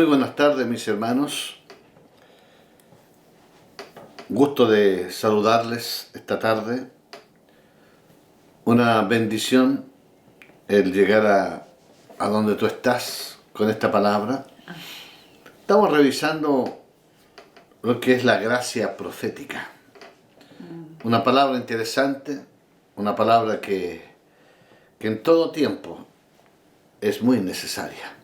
Muy buenas tardes, mis hermanos. Gusto de saludarles esta tarde. Una bendición el llegar a donde tú estás con esta palabra. Estamos revisando lo que es la gracia profética. Una palabra interesante, una palabra que en todo tiempo es muy necesaria.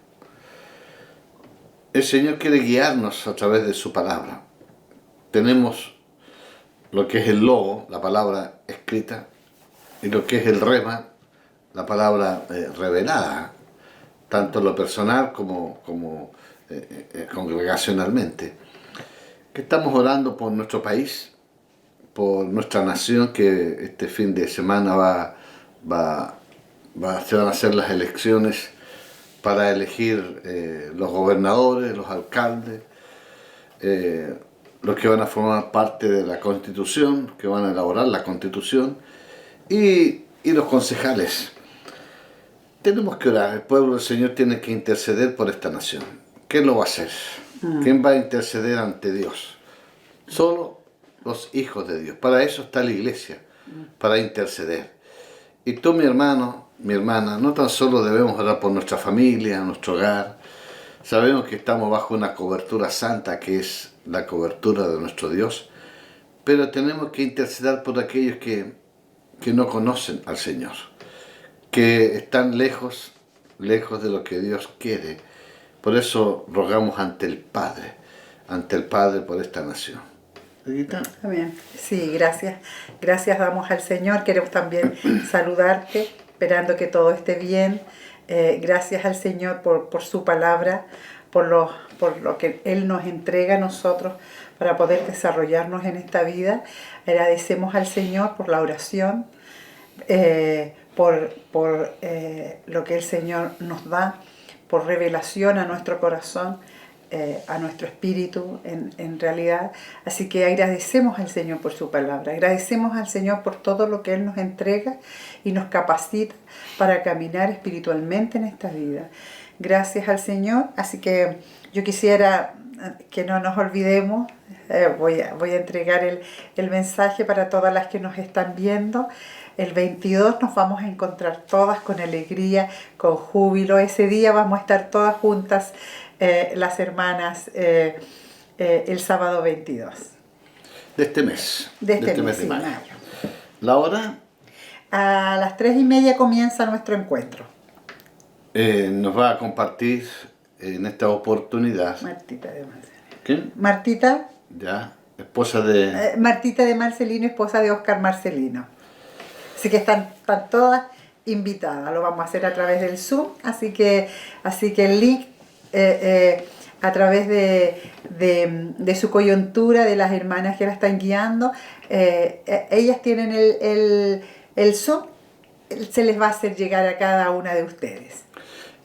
El Señor quiere guiarnos a través de su palabra. Tenemos lo que es el logo, la palabra escrita, y lo que es el rema, la palabra revelada, tanto en lo personal como congregacionalmente. Que estamos orando por nuestro país, por nuestra nación, que este fin de semana se van a hacer las elecciones para elegir los gobernadores, los alcaldes, los que van a formar parte de la Constitución, que van a elaborar la Constitución, y los concejales. Tenemos que orar, el pueblo del Señor tiene que interceder por esta nación. ¿Quién lo va a hacer? ¿Quién va a interceder ante Dios? Solo los hijos de Dios. Para eso está la iglesia, para interceder. Y tú, mi hermano, mi hermana, no tan solo debemos orar por nuestra familia, nuestro hogar. Sabemos que estamos bajo una cobertura santa, que es la cobertura de nuestro Dios, pero tenemos que interceder por aquellos que no conocen al Señor, que están lejos de lo que Dios quiere. Por eso rogamos ante el Padre por esta nación. Amén. Sí, gracias. Gracias damos al Señor. Queremos también saludarte, esperando que todo esté bien. Gracias al Señor por su palabra, por lo que Él nos entrega a nosotros para poder desarrollarnos en esta vida. Agradecemos al Señor por la oración, por lo que el Señor nos da, por revelación a nuestro corazón, a nuestro espíritu en realidad. Así que agradecemos al Señor por su palabra, agradecemos al Señor por todo lo que Él nos entrega y nos capacita para caminar espiritualmente en esta vida. Gracias al Señor. Así que yo quisiera que no nos olvidemos. Voy a entregar el mensaje para todas las que nos están viendo. El 22 nos vamos a encontrar todas con alegría, con júbilo. Ese día vamos a estar todas juntas, las hermanas, el sábado 22. De este mes. De este mes de sí, mayo. mayo. ¿La hora? A las 3:30 comienza nuestro encuentro. Nos va a compartir en esta oportunidad. Martita de Marcelino. ¿Quién? Martita. Ya, esposa de... Martita de Marcelino, esposa de Oscar Marcelino. Así que están todas invitadas. Lo vamos a hacer a través del Zoom. Así que el link a través de su coyuntura, de las hermanas que la están guiando, ellas tienen el Zoom. Se les va a hacer llegar a cada una de ustedes.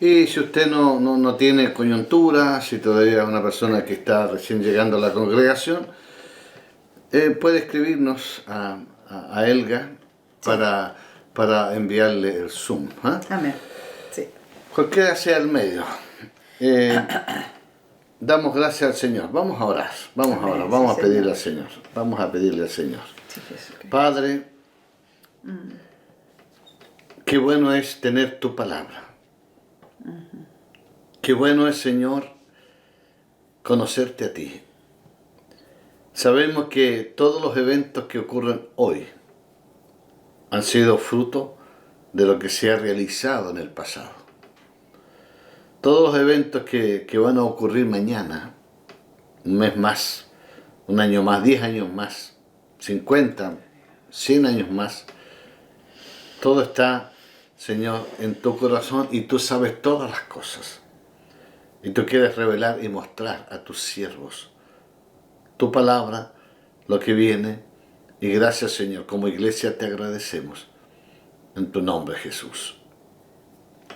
Y si usted no tiene coyuntura, si todavía es una persona que está recién llegando a la congregación, puede escribirnos a Elga para enviarle el Zoom. ¿Eh? Amén. Sí. Cualquiera sea el medio. Damos gracias al Señor. Vamos a orar. Vamos a pedirle al Señor. Vamos a pedirle al Señor. Sí, Jesucristo. Padre, qué bueno es tener tu palabra. Qué bueno es, Señor, conocerte a ti. Sabemos que todos los eventos que ocurren hoy han sido fruto de lo que se ha realizado en el pasado. Todos los eventos que van a ocurrir mañana, un mes más, un año más, 10 años más, 50, 100 años más, todo está, Señor, en tu corazón y tú sabes todas las cosas. Y tú quieres revelar y mostrar a tus siervos tu palabra, lo que viene. Y gracias, Señor, como iglesia te agradecemos. En tu nombre, Jesús.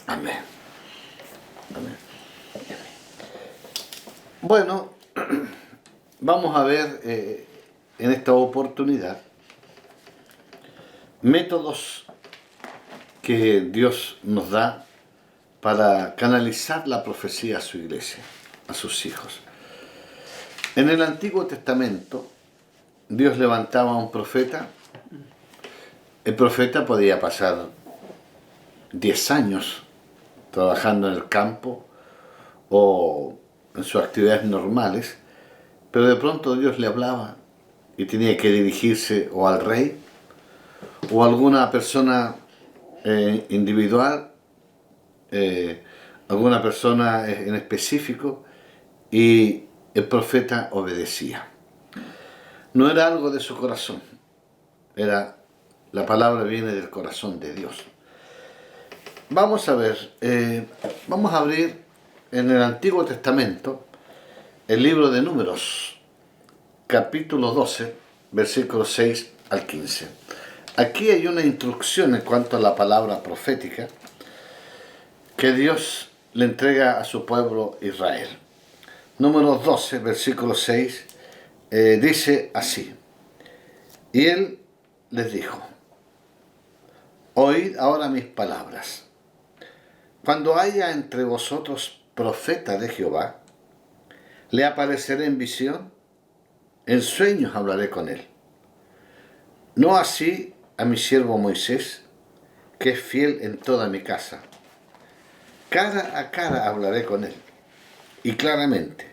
Amén. Amén. Bueno, vamos a ver en esta oportunidad métodos que Dios nos da para canalizar la profecía a su iglesia. a sus hijos. En el Antiguo Testamento, Dios levantaba a un profeta. El profeta podía pasar 10 años trabajando en el campo o en sus actividades normales, pero de pronto Dios le hablaba y tenía que dirigirse o al rey o a alguna persona individual, alguna persona en específico, y el profeta obedecía. No era algo de su corazón, la palabra viene del corazón de Dios. Vamos a ver, vamos a abrir en el Antiguo Testamento el libro de Números, capítulo 12, versículos 6 al 15. Aquí hay una instrucción en cuanto a la palabra profética que Dios le entrega a su pueblo Israel. Números 12, versículo 6, dice así: y él les dijo: oíd ahora mis palabras. Cuando haya entre vosotros profeta de Jehová, le apareceré en visión, en sueños hablaré con él. No así a mi siervo Moisés, que es fiel en toda mi casa. Cara a cara hablaré con él, y claramente,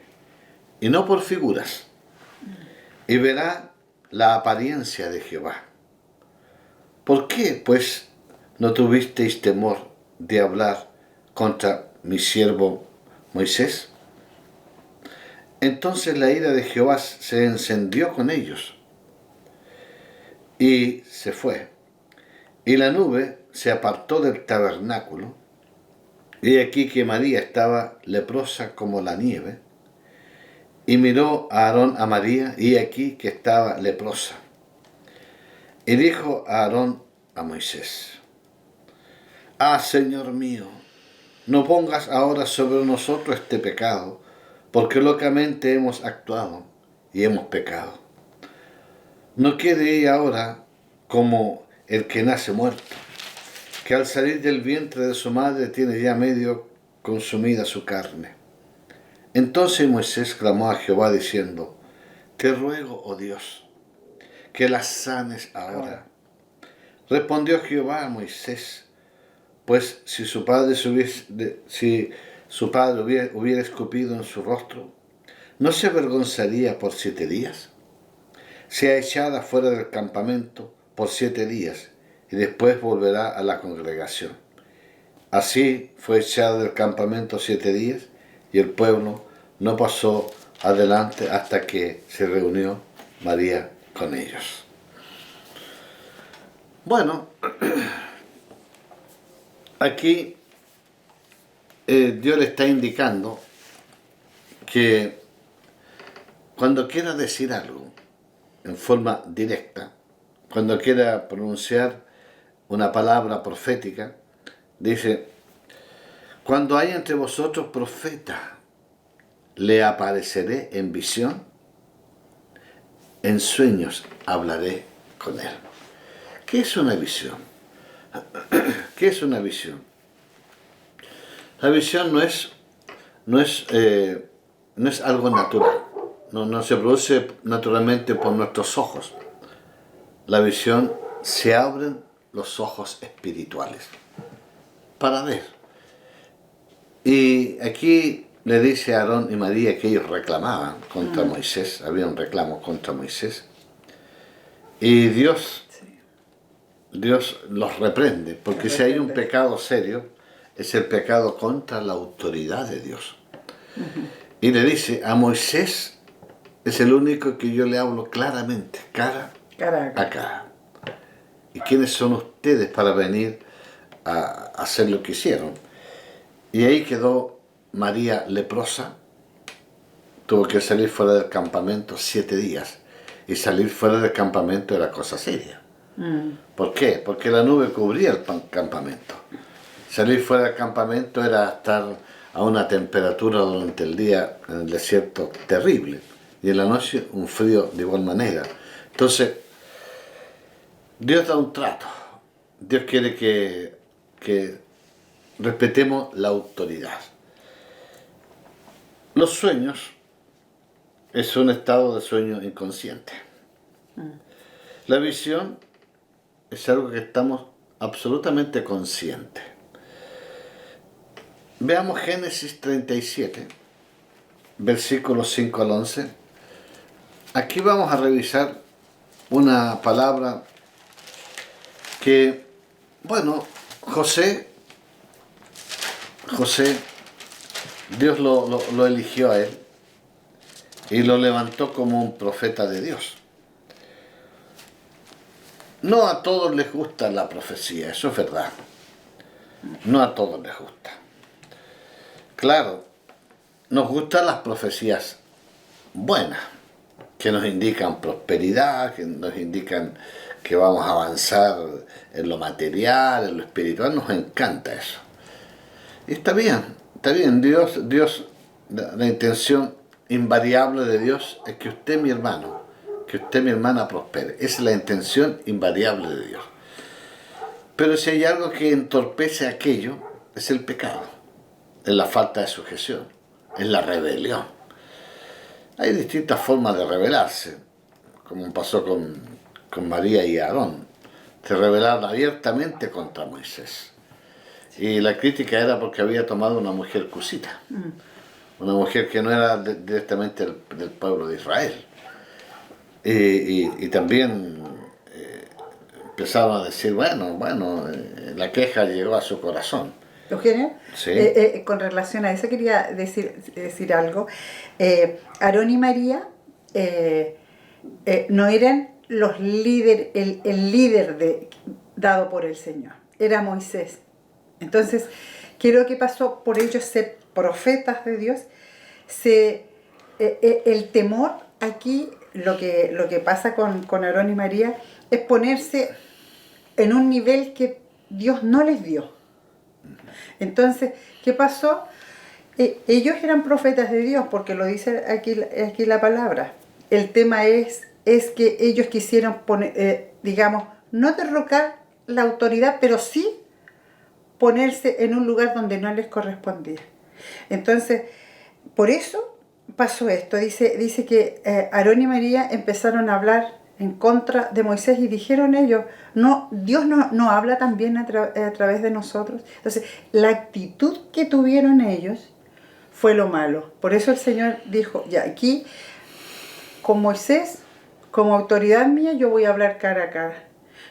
y no por figuras, y verá la apariencia de Jehová. ¿Por qué, pues, no tuvisteis temor de hablar contra mi siervo Moisés? Entonces la ira de Jehová se encendió con ellos, y se fue. Y la nube se apartó del tabernáculo, y aquí que María estaba leprosa como la nieve, y miró a Aarón a María, y aquí que estaba leprosa. Y dijo a Aarón a Moisés: ah, Señor mío, no pongas ahora sobre nosotros este pecado, porque locamente hemos actuado y hemos pecado. No quede ella ahora como el que nace muerto, que al salir del vientre de su madre tiene ya medio consumida su carne. Entonces Moisés clamó a Jehová diciendo: te ruego, oh Dios, que la sanes ahora. Respondió Jehová a Moisés: pues si su padre hubiera escupido en su rostro, ¿no se avergonzaría por 7 días? Sea echada fuera del campamento por 7 días, y después volverá a la congregación. Así fue echada del campamento 7 días, y el pueblo no pasó adelante hasta que se reunió María con ellos. Bueno, aquí Dios le está indicando que cuando quiera decir algo en forma directa, cuando quiera pronunciar una palabra profética, dice: cuando haya entre vosotros profeta, le apareceré en visión, en sueños hablaré con él. ¿Qué es una visión? ¿Qué es una visión? La visión no es algo natural, no se produce naturalmente por nuestros ojos. La visión, se abren los ojos espirituales para ver. Y aquí le dice a Aarón y María que ellos reclamaban contra Moisés, había un reclamo contra Moisés. Y Dios los reprende, porque si hay un pecado serio, es el pecado contra la autoridad de Dios. Y le dice: a Moisés es el único que yo le hablo claramente, cara a cara. ¿Y quiénes son ustedes para venir a hacer lo que hicieron? Y ahí quedó María leprosa, tuvo que salir fuera del campamento 7 días, y salir fuera del campamento era cosa seria. ¿Por qué? Porque la nube cubría el campamento. Salir fuera del campamento era estar a una temperatura durante el día en el desierto terrible, y en la noche un frío de igual manera. Entonces, Dios da un trato. Dios quiere que respetemos la autoridad. Los sueños es un estado de sueño inconsciente. La visión es algo que estamos absolutamente conscientes. Veamos Génesis 37, versículos 5 al 11. Aquí vamos a revisar una palabra que, bueno, José, Dios lo eligió a él y lo levantó como un profeta de Dios. No a todos les gusta la profecía, eso es verdad. No a todos les gusta. Claro, nos gustan las profecías buenas, que nos indican prosperidad, que nos indican que vamos a avanzar en lo material, en lo espiritual, nos encanta eso. Y está bien, Dios, la intención invariable de Dios es que usted, mi hermano, que usted, mi hermana, prospere. Esa es la intención invariable de Dios. Pero si hay algo que entorpece aquello, es el pecado, es la falta de sujeción, es la rebelión. Hay distintas formas de rebelarse, como pasó con María y Aarón. Se rebelaron abiertamente contra Moisés. Y la crítica era porque había tomado una mujer cusita, una mujer que no era directamente del pueblo de Israel. Y también empezaron a decir, la queja llegó a su corazón. Eugenio, Sí. con relación a eso quería decir algo. Aarón y María no eran los líderes, el líder dado por el Señor, era Moisés. Entonces, ¿qué es lo que pasó por ellos ser profetas de Dios? El temor aquí, lo que pasa con Aarón y María, es ponerse en un nivel que Dios no les dio. Entonces, ¿qué pasó? Ellos eran profetas de Dios, porque lo dice aquí la palabra. El tema es que ellos quisieron poner, no derrocar la autoridad, pero sí ponerse en un lugar donde no les correspondía. Entonces, por eso pasó esto. Dice que Aarón y María empezaron a hablar en contra de Moisés y dijeron ellos, no, Dios no habla también a través de nosotros. Entonces, la actitud que tuvieron ellos fue lo malo. Por eso el Señor dijo, ya aquí, con Moisés, como autoridad mía, yo voy a hablar cara a cara.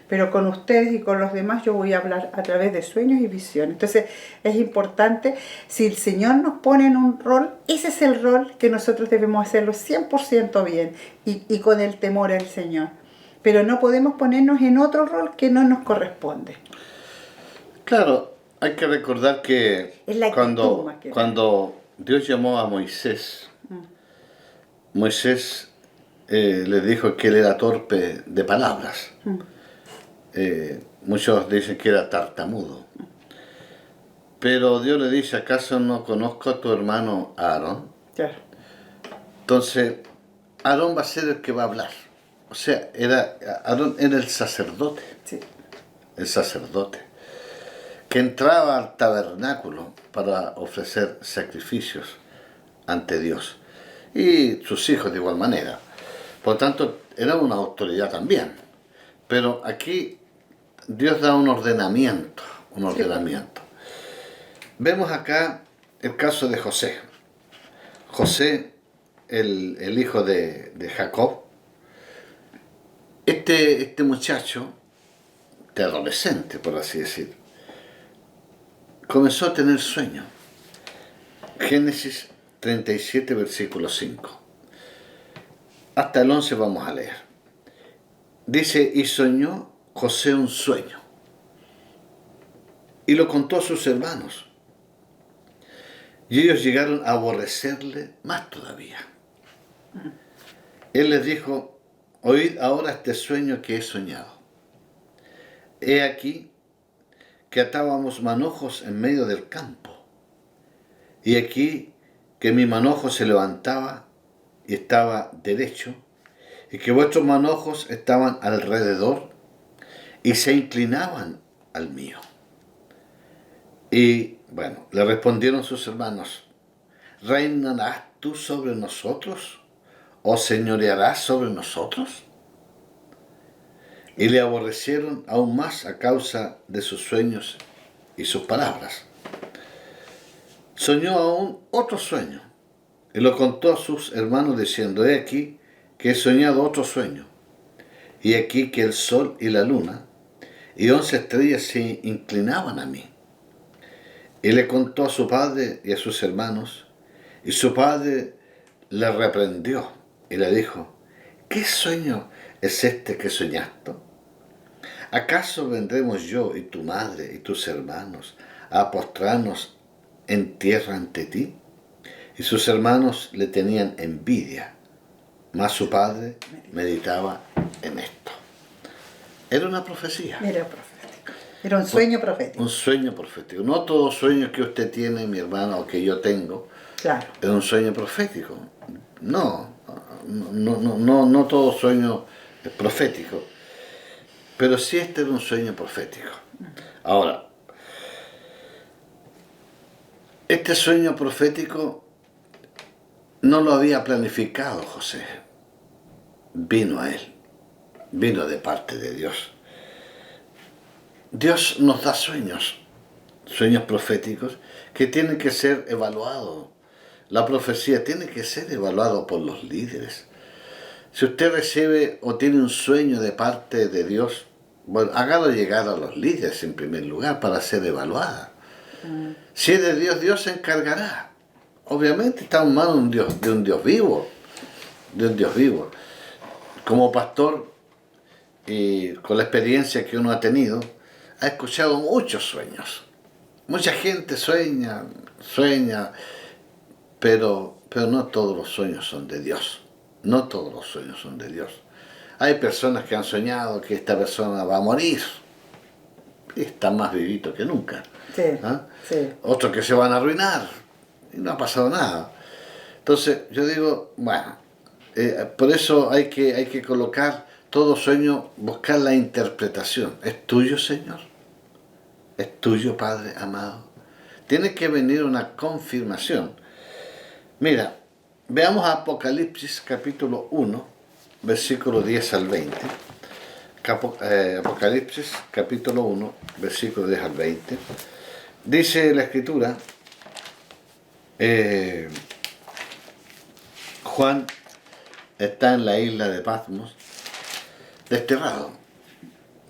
Pero con ustedes y con los demás yo voy a hablar a través de sueños y visiones. Entonces es importante, si el Señor nos pone en un rol, ese es el rol que nosotros debemos hacerlo 100% bien y con el temor al Señor. Pero no podemos ponernos en otro rol que no nos corresponde. Claro, hay que recordar que Es la actitud más que nada. cuando Dios llamó a Moisés, Moisés le dijo que él era torpe de palabras. Muchos dicen que era tartamudo. Pero Dios le dice, ¿acaso no conozco a tu hermano Aarón? Claro. Entonces, Aarón va a ser el que va a hablar. O sea, Aarón era el sacerdote. Sí. El sacerdote. Que entraba al tabernáculo para ofrecer sacrificios ante Dios. Y sus hijos de igual manera. Por lo tanto, era una autoridad también. Pero aquí Dios da un ordenamiento. Vemos acá el caso de José. José, el hijo de Jacob. Este muchacho, de adolescente, por así decir, comenzó a tener sueños. Génesis 37, versículo 5. Hasta el 11 vamos a leer. Dice, y soñó José un sueño, y lo contó a sus hermanos, y ellos llegaron a aborrecerle más todavía. Él les dijo, oíd ahora este sueño que he soñado. He aquí que atábamos manojos en medio del campo, y aquí que mi manojo se levantaba y estaba derecho, y que vuestros manojos estaban alrededor y se inclinaban al mío. Y bueno, le respondieron sus hermanos, reinarás tú sobre nosotros? ¿O señorearás sobre nosotros? Y le aborrecieron aún más a causa de sus sueños y sus palabras. Soñó aún otro sueño, y lo contó a sus hermanos diciendo: he aquí que he soñado otro sueño, y aquí que el sol y la luna y 11 estrellas se inclinaban a mí. Y le contó a su padre y a sus hermanos, y su padre le reprendió y le dijo: ¿qué sueño es este que soñaste? ¿Acaso vendremos yo y tu madre y tus hermanos a postrarnos en tierra ante ti? Y sus hermanos le tenían envidia, mas su padre meditaba en esto. Era una profecía. Era profético. Era un sueño profético. Un sueño profético. No todo sueño que usted tiene, mi hermano, o que yo tengo, Claro. es un sueño profético. No todo sueño es profético. Pero sí este era un sueño profético. Ahora, este sueño profético no lo había planificado José. Vino a él. Vino de parte de Dios. Dios nos da sueños proféticos que tienen que ser evaluados. La profecía tiene que ser evaluada por los líderes. Si usted recibe o tiene un sueño de parte de Dios, bueno, hágalo llegar a los líderes en primer lugar para ser evaluada. Si es de Dios, Dios se encargará. Obviamente está en manos de un Dios vivo. De un Dios vivo. Como pastor, y con la experiencia que uno ha tenido, ha escuchado muchos sueños. Mucha gente sueña, pero no todos los sueños son de Dios. No todos los sueños son de Dios. Hay personas que han soñado que esta persona va a morir y está más vivito que nunca. Sí, ¿Ah? sí. Otros que se van a arruinar y no ha pasado nada. Entonces yo digo, bueno, por eso hay que colocar todo sueño, buscar la interpretación. ¿Es tuyo, Señor? ¿Es tuyo, Padre amado? Tiene que venir una confirmación. Mira, veamos Apocalipsis capítulo 1, versículo 10 al 20. Apocalipsis capítulo 1, versículo 10 al 20. Dice la Escritura, Juan está en la isla de Patmos, desterrado.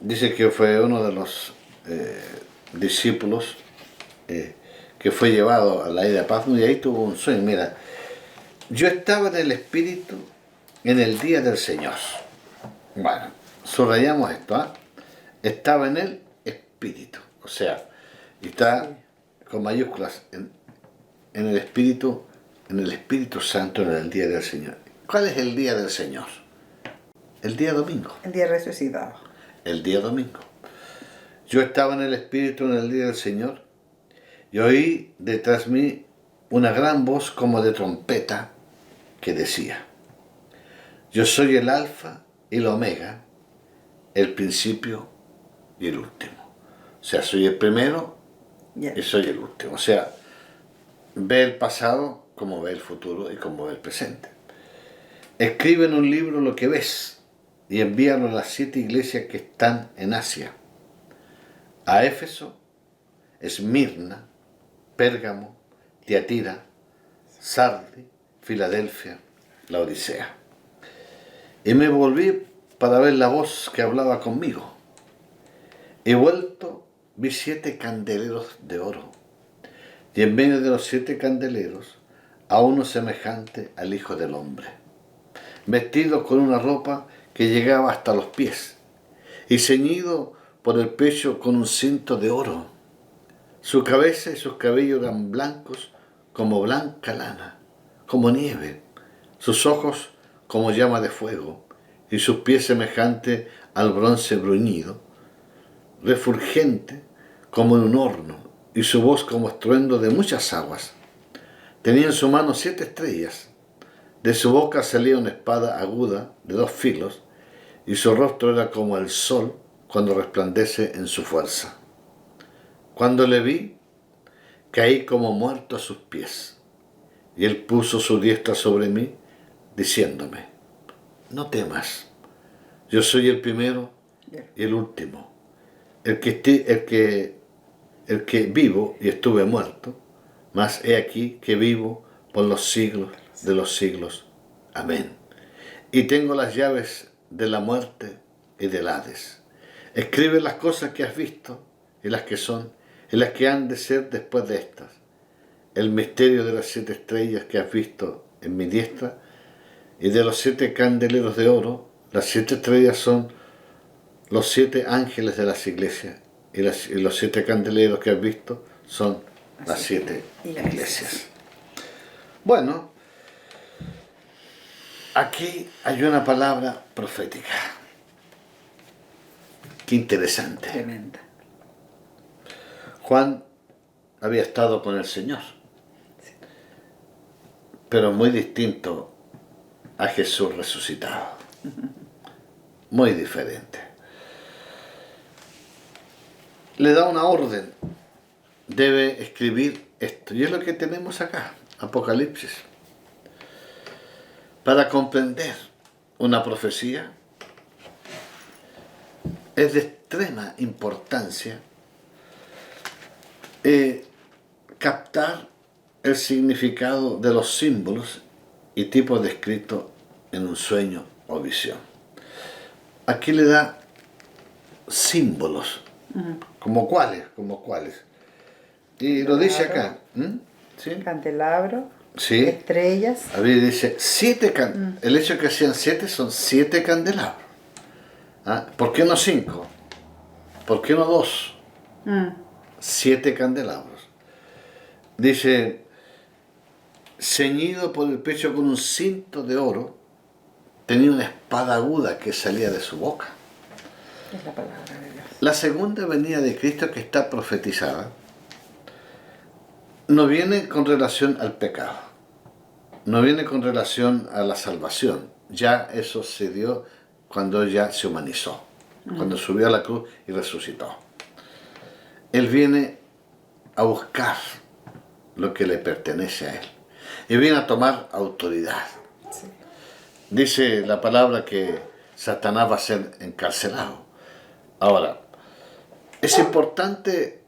Dice que fue uno de los discípulos que fue llevado a la isla de Patmos y ahí tuvo un sueño. Mira, yo estaba en el Espíritu en el día del Señor. Bueno, subrayamos esto, ¿eh? Estaba en el Espíritu, o sea, está con mayúsculas en el Espíritu Santo en el día del Señor. ¿Cuál es el día del Señor? El día domingo. El día resucitado. El día domingo. Yo estaba en el Espíritu en el día del Señor y oí detrás mí una gran voz como de trompeta que decía: yo soy el Alfa y el Omega, el principio y el último. O sea, soy el primero y soy el último. O sea, ve el pasado como ve el futuro y como ve el presente. Escribe en un libro lo que ves y envíalo a las 7 iglesias que están en Asia: a Éfeso, Esmirna, Pérgamo, Tiatira, Sardi, Filadelfia, la Odisea. Y me volví para ver la voz que hablaba conmigo. Y vuelto, vi 7 candeleros de oro, y en medio de los 7 candeleros a uno semejante al Hijo del Hombre, vestido con una ropa que llegaba hasta los pies, y ceñido por el pecho con un cinto de oro. Su cabeza y sus cabellos eran blancos como blanca lana, como nieve, sus ojos como llama de fuego, y sus pies semejantes al bronce bruñido, refulgente como en un horno, y su voz como estruendo de muchas aguas. Tenía en su mano 7 estrellas, de su boca salía una espada aguda de 2 filos, y su rostro era como el sol cuando resplandece en su fuerza. Cuando le vi, caí como muerto a sus pies, y él puso su diestra sobre mí, diciéndome, no temas, yo soy el primero y el último, el que vivo y estuve muerto, mas he aquí que vivo por los siglos de los siglos. Amén. Y tengo las llaves de la muerte y del Hades. Escribe las cosas que has visto y las que son y las que han de ser después de estas. El misterio de las 7 estrellas que has visto en mi diestra y de los 7 candeleros de oro. Las 7 estrellas son los 7 ángeles de las iglesias y los 7 candeleros que has visto son las 7 iglesias. Bueno, aquí hay una palabra profética. Qué interesante. Tremenda. Juan había estado con el Señor, pero muy distinto a Jesús resucitado. Muy diferente. Le da una orden. Debe escribir esto. Y es lo que tenemos acá, Apocalipsis. Para comprender una profecía es de extrema importancia captar el significado de los símbolos y tipos descritos en un sueño o visión. Aquí le da símbolos. ¿Como cuáles? Y lo dice acá. ¿Sí? Candelabro, Sí. estrellas. A ver, dice 7 el hecho de que sean 7 son 7 candelabros. ¿Ah? ¿Por qué no 5? ¿Por qué no 2? 7 candelabros. Dice, ceñido por el pecho con un cinto de oro, tenía una espada aguda que salía de su boca. Es la palabra de Dios. La segunda venida de Cristo que está profetizada no viene con relación al pecado, no viene con relación a la salvación. Ya eso se dio cuando ya se humanizó, cuando subió a la cruz y resucitó. Él viene a buscar lo que le pertenece a él y viene a tomar autoridad. Sí. Dice la palabra que Satanás va a ser encarcelado. Ahora, es importante,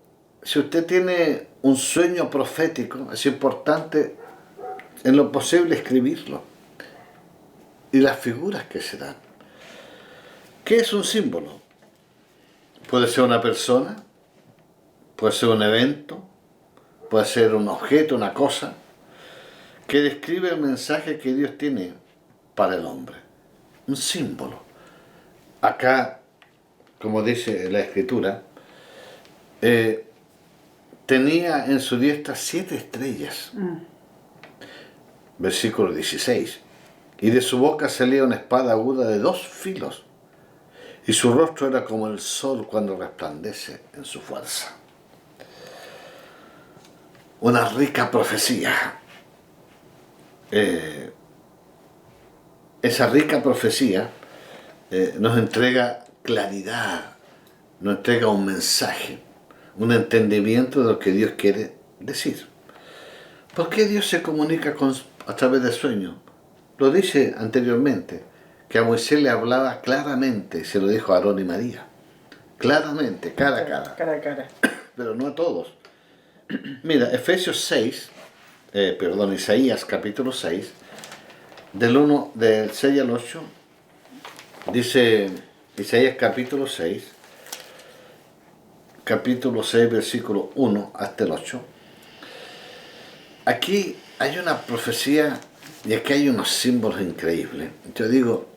si usted tiene un sueño profético, es importante en lo posible escribirlo y las figuras que se dan. ¿Qué es un símbolo? Puede ser una persona, puede ser un evento, puede ser un objeto, una cosa, que describe el mensaje que Dios tiene para el hombre. Un símbolo. Acá, como dice la Escritura, tenía en su diestra 7 estrellas. Versículo 16. Y de su boca salía una espada aguda de 2 filos, y su rostro era como el sol cuando resplandece en su fuerza. Una rica profecía. Esa rica profecía nos entrega claridad, nos entrega un mensaje, un entendimiento de lo que Dios quiere decir. ¿Por qué Dios se comunica a través de sueños? Lo dice anteriormente, que a Moisés le hablaba claramente, se lo dijo a Aarón y María. Claramente, cara a cara. Cara a cara. Pero no a todos. Mira, Isaías capítulo 6, del 6 al 8, dice Isaías capítulo 6, versículo 1 hasta el 8. Aquí hay una profecía y aquí hay unos símbolos increíbles. Yo digo,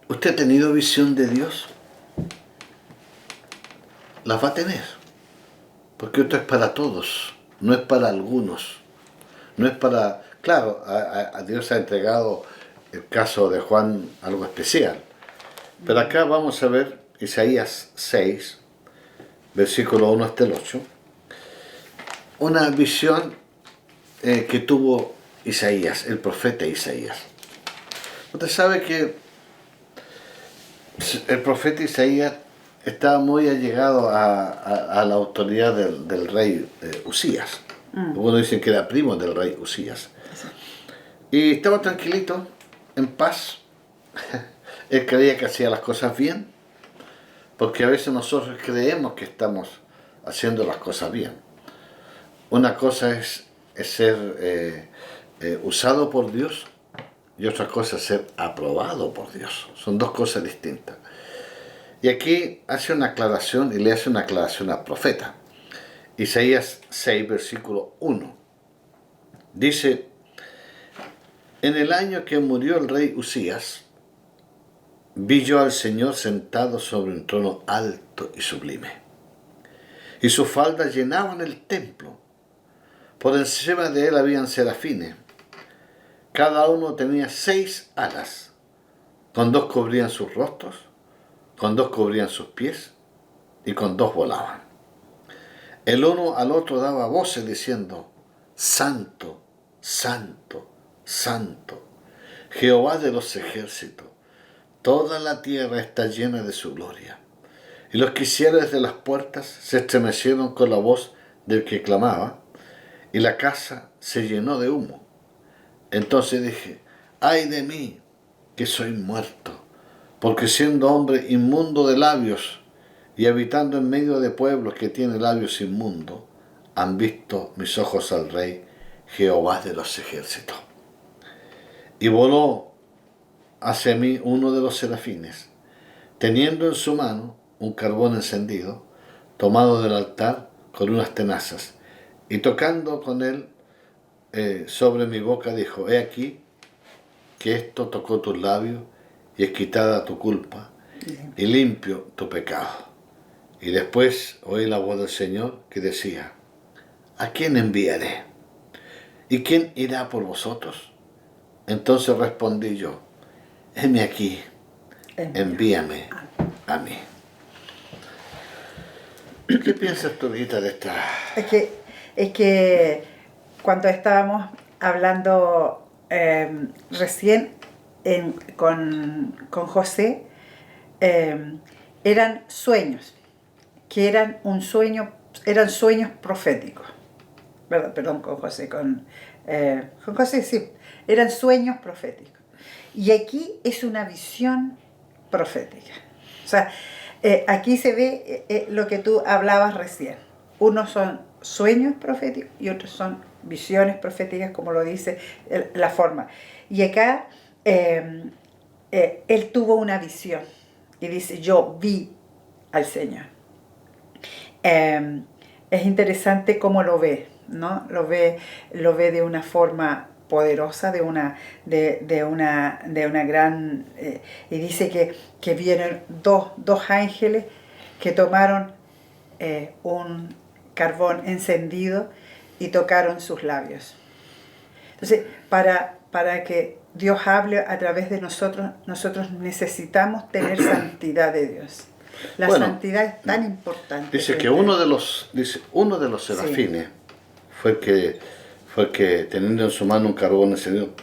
¿usted ha tenido visión de Dios? Las va a tener, porque esto es para todos, no es para algunos, no es para... Claro, a Dios ha entregado el caso de Juan algo especial, pero acá vamos a ver Isaías 6, versículo 1 hasta el 8, una visión que tuvo Isaías, el profeta Isaías. Usted sabe que el profeta Isaías estaba muy allegado a la autoridad del rey Usías. Algunos dicen que era primo del rey Usías. Y estaba tranquilito, en paz. Él creía que hacía las cosas bien, porque a veces nosotros creemos que estamos haciendo las cosas bien. Una cosa es ser usado por Dios y otra cosa es ser aprobado por Dios. Son dos cosas distintas. Y aquí hace una aclaración y le hace una aclaración al profeta. Isaías 6, versículo 1. Dice: en el año que murió el rey Usías, vi yo al Señor sentado sobre un trono alto y sublime, y sus faldas llenaban el templo. Por encima de él habían serafines. Cada uno tenía 6 alas. Con 2 cubrían sus rostros, con 2 cubrían sus pies, y con 2 volaban. El uno al otro daba voces diciendo: Santo, Santo, Santo, Jehová de los ejércitos, toda la tierra está llena de su gloria. Y los que hicieron desde las puertas se estremecieron con la voz del que clamaba, y la casa se llenó de humo. Entonces dije: ay de mí, que soy muerto, porque siendo hombre inmundo de labios y habitando en medio de pueblos que tienen labios inmundos, han visto mis ojos al Rey, Jehová de los ejércitos. Y voló hacia mí uno de los serafines, teniendo en su mano un carbón encendido, tomado del altar con unas tenazas, y tocando con él sobre mi boca, dijo: he aquí que esto tocó tus labios, y es quitada tu culpa, y limpio tu pecado. Y después oí la voz del Señor que decía: ¿a quién enviaré? ¿Y quién irá por vosotros? Entonces respondí yo: heme aquí, envíame a mí. ¿Qué piensas tú ahorita de esta? Es que cuando estábamos hablando recién con José, eran sueños, que eran sueños proféticos. Perdón, con José sí, eran sueños proféticos. Y aquí es una visión profética. O sea, aquí se ve lo que tú hablabas recién. Unos son sueños proféticos y otros son visiones proféticas, como lo dice la forma. Y acá él tuvo una visión y dice: yo vi al Señor. Es interesante cómo lo ve, ¿no? Lo ve de una forma poderosa, de una gran... y dice que vienen dos ángeles que tomaron un carbón encendido y tocaron sus labios. Entonces, para que Dios hable a través de nosotros necesitamos tener santidad de Dios. La santidad es tan importante. Dice que uno de los serafines fue el que teniendo en su mano un carbón encendido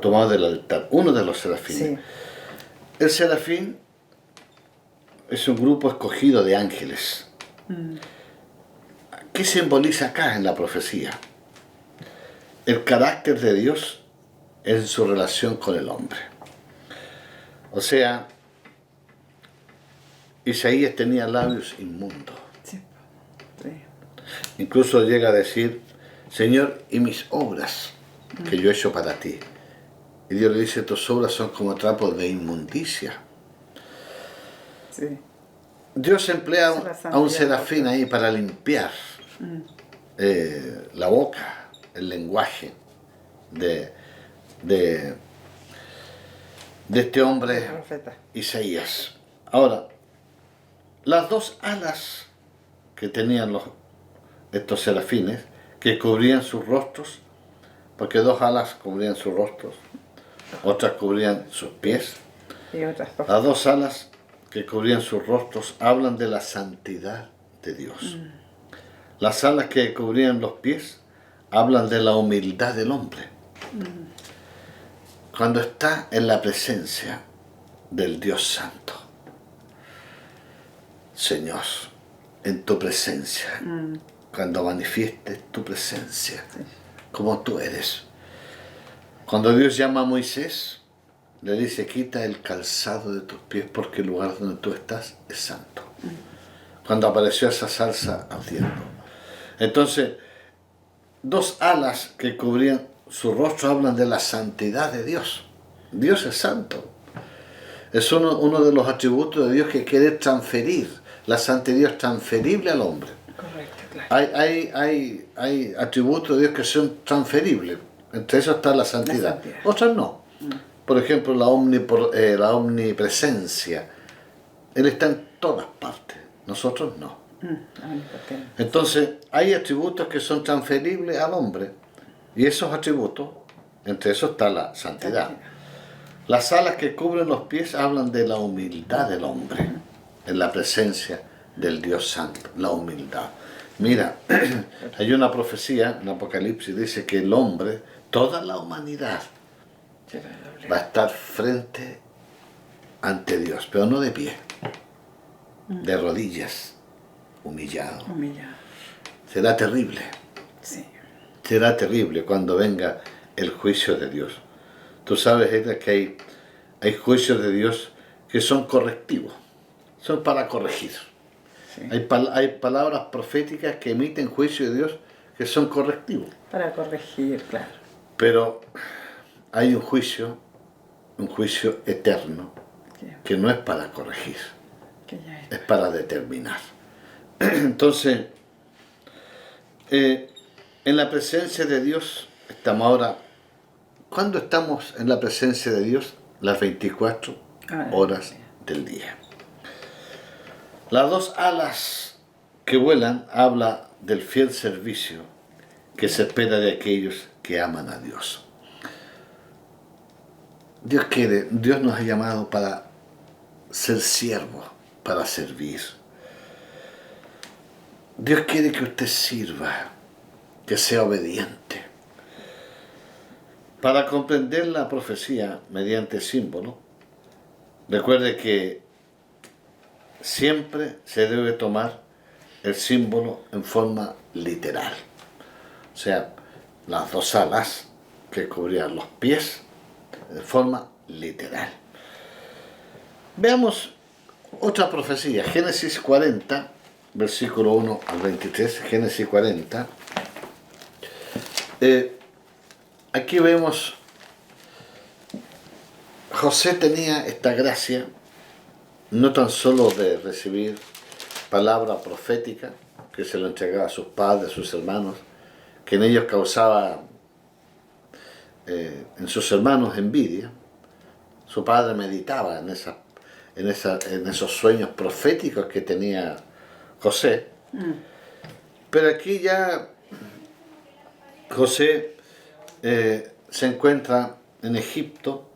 tomado del altar. Uno de los serafines. Sí. El serafín es un grupo escogido de ángeles. ¿Qué simboliza acá en la profecía? El carácter de Dios en su relación con el hombre. O sea, Isaías tenía labios inmundos. Sí. Sí. Incluso llega a decir: Señor, y mis obras que yo he hecho para ti. Y Dios le dice: tus obras son como trapos de inmundicia. Sí. Dios emplea a un serafín ahí para limpiar la boca, el lenguaje de este hombre Isaías. Ahora, las 2 alas que tenían estos serafines, que cubrían sus rostros, porque 2 alas cubrían sus rostros, otras cubrían sus pies. Y otras 2. Las 2 alas que cubrían sus rostros hablan de la santidad de Dios. Las alas que cubrían los pies hablan de la humildad del hombre. Cuando está en la presencia del Dios Santo, Señor, en tu presencia, cuando manifiestes tu presencia, como tú eres. Cuando Dios llama a Moisés, le dice, quita el calzado de tus pies porque el lugar donde tú estás es santo. Cuando apareció esa zarza ardiendo. Entonces, dos alas que cubrían su rostro hablan de la santidad de Dios. Dios es santo. Es uno de los atributos de Dios que quiere transferir. La santidad es transferible al hombre. Correcto, claro. Hay atributos de Dios que son transferibles. Entre esos está la santidad. La santidad. Otras no. Por ejemplo, la omnipresencia. Él está en todas partes. Nosotros no. Entonces, hay atributos que son transferibles al hombre. Y esos atributos, entre esos está la santidad. Las alas que cubren los pies hablan de la humildad del hombre. En la presencia del Dios Santo. La humildad. Mira, hay una profecía en Apocalipsis, dice que el hombre, toda la humanidad, va a estar frente ante Dios, pero no de pie, de rodillas, humillado. Será terrible. Sí. Será terrible cuando venga el juicio de Dios. Tú sabes, Edna, que hay juicios de Dios que son correctivos, son para corregir. Sí. Hay palabras proféticas que emiten juicio de Dios que son correctivos. Para corregir, claro. Pero hay un juicio eterno, que no es para corregir, es para determinar. Entonces, en la presencia de Dios estamos ahora. ¿Cuándo estamos en la presencia de Dios? Las 24 horas del día. Las dos alas que vuelan habla del fiel servicio que se espera de aquellos que aman a Dios. Dios nos ha llamado para ser siervos, para servir. Dios quiere que usted sirva, que sea obediente. Para comprender la profecía mediante símbolo, recuerde que siempre se debe tomar el símbolo en forma literal. O sea, las dos alas que cubrían los pies de forma literal. Veamos otra profecía, Génesis 40, versículo 1 al 23, Génesis 40. Aquí vemos, José tenía esta gracia, no tan solo de recibir palabra profética, que se lo entregaba a sus padres, a sus hermanos, que en ellos causaba en sus hermanos envidia. Su padre meditaba en esos sueños proféticos que tenía José. Pero aquí ya José se encuentra en Egipto,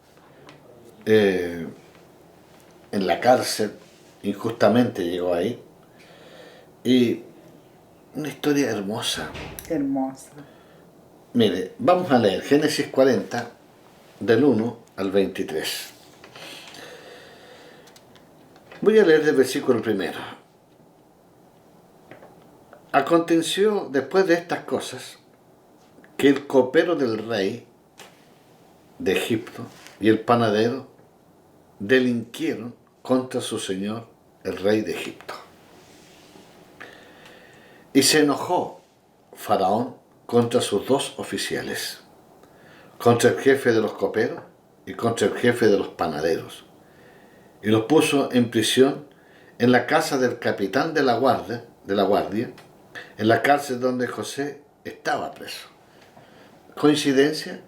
en la cárcel, injustamente llegó ahí, y una historia hermosa. Hermosa. Mire, vamos a leer Génesis 40, del 1 al 23. Voy a leer del versículo primero. Aconteció después de estas cosas que el copero del rey de Egipto y el panadero delinquieron contra su señor, el rey de Egipto. Y se enojó Faraón contra sus dos oficiales, contra el jefe de los coperos y contra el jefe de los panaderos, y los puso en prisión en la casa del capitán de la guardia, en la cárcel donde José estaba preso. ¿Coincidencia?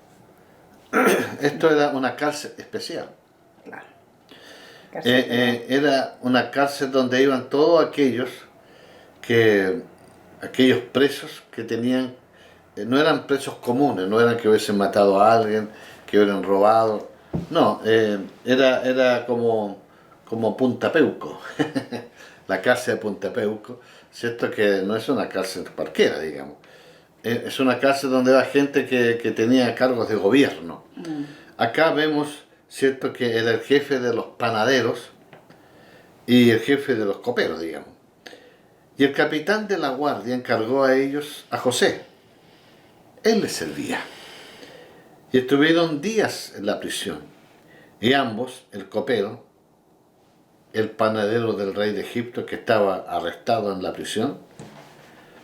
Esto era una cárcel especial. Claro. Era una cárcel donde iban todos aquellos presos que tenían, no eran presos comunes, no eran que hubiesen matado a alguien, que hubieran robado, no, era como Punta Peuco, la cárcel de Punta Peuco, ¿cierto? Que no es una cárcel cualquiera, digamos, es una cárcel donde va gente que tenía cargos de gobierno. Acá vemos, ¿cierto?, que era el jefe de los panaderos y el jefe de los coperos, digamos. Y el capitán de la guardia encargó a ellos a José. Él les servía. Y estuvieron días en la prisión. Y ambos, el copero, el panadero del rey de Egipto que estaba arrestado en la prisión,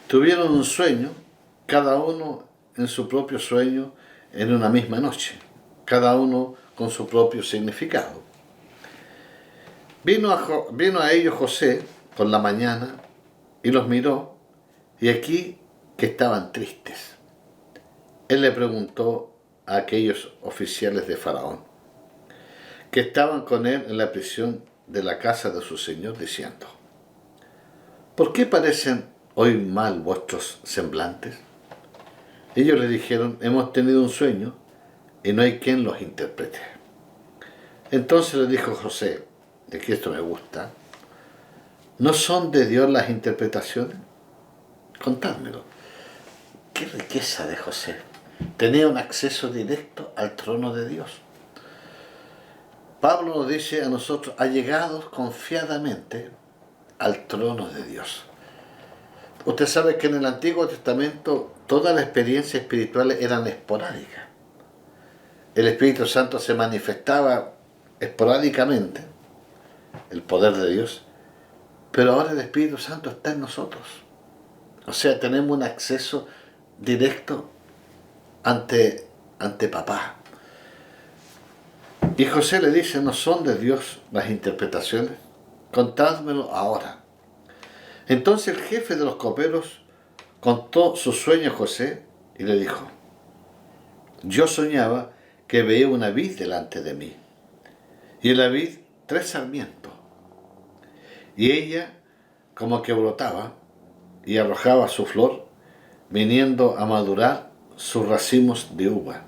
tuvieron un sueño, cada uno en su propio sueño, en una misma noche, cada uno con su propio significado. Vino a ellos José por la mañana y los miró, y aquí que estaban tristes. Él le preguntó a aquellos oficiales de Faraón, que estaban con él en la prisión de la casa de su señor, diciendo: ¿por qué parecen hoy mal vuestros semblantes? Ellos le dijeron: hemos tenido un sueño y no hay quien los interprete. Entonces le dijo José, de que esto me gusta: ¿no son de Dios las interpretaciones? Contádmelo. Qué riqueza de José. Tenía un acceso directo al trono de Dios. Pablo nos dice a nosotros: allegados confiadamente al trono de Dios. Usted sabe que en el Antiguo Testamento todas las experiencias espirituales eran esporádicas. El Espíritu Santo se manifestaba esporádicamente, el poder de Dios, pero ahora el Espíritu Santo está en nosotros. O sea, tenemos un acceso directo ante papá. Y José le dice: ¿no son de Dios las interpretaciones? Contádmelo ahora. Entonces el jefe de los coperos contó su sueño a José y le dijo: yo soñaba que veía una vid delante de mí, y en la vid 3 sarmientos, y ella como que brotaba y arrojaba su flor, viniendo a madurar sus racimos de uva,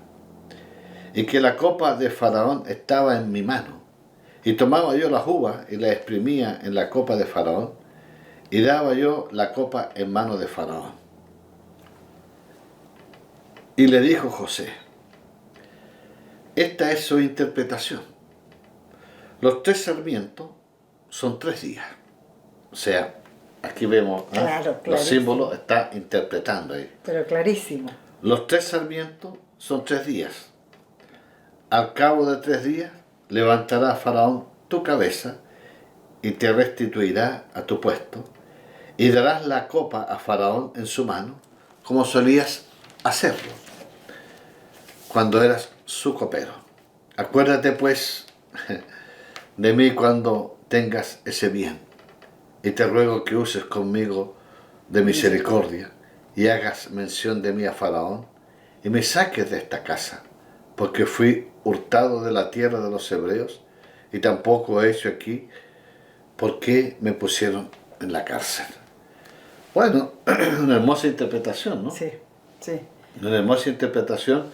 y que la copa de Faraón estaba en mi mano, y tomaba yo las uvas y las exprimía en la copa de Faraón, y daba yo la copa en mano de Faraón. Y le dijo José: esta es su interpretación. Los 3 sarmientos son 3 días. O sea, aquí vemos, Claro, los símbolos, está interpretando ahí. Pero clarísimo. Los 3 sarmientos son 3 días. Al cabo de 3 días levantará Faraón tu cabeza y te restituirá a tu puesto, y darás la copa a Faraón en su mano, como solías hacerlo cuando eras su copero. Acuérdate pues de mí cuando tengas ese bien, y te ruego que uses conmigo de misericordia, y hagas mención de mí a Faraón, y me saques de esta casa, porque fui hurtado de la tierra de los hebreos, y tampoco he hecho aquí por qué me pusieron en la cárcel. Bueno, una hermosa interpretación, ¿no? Sí, sí. Una hermosa interpretación.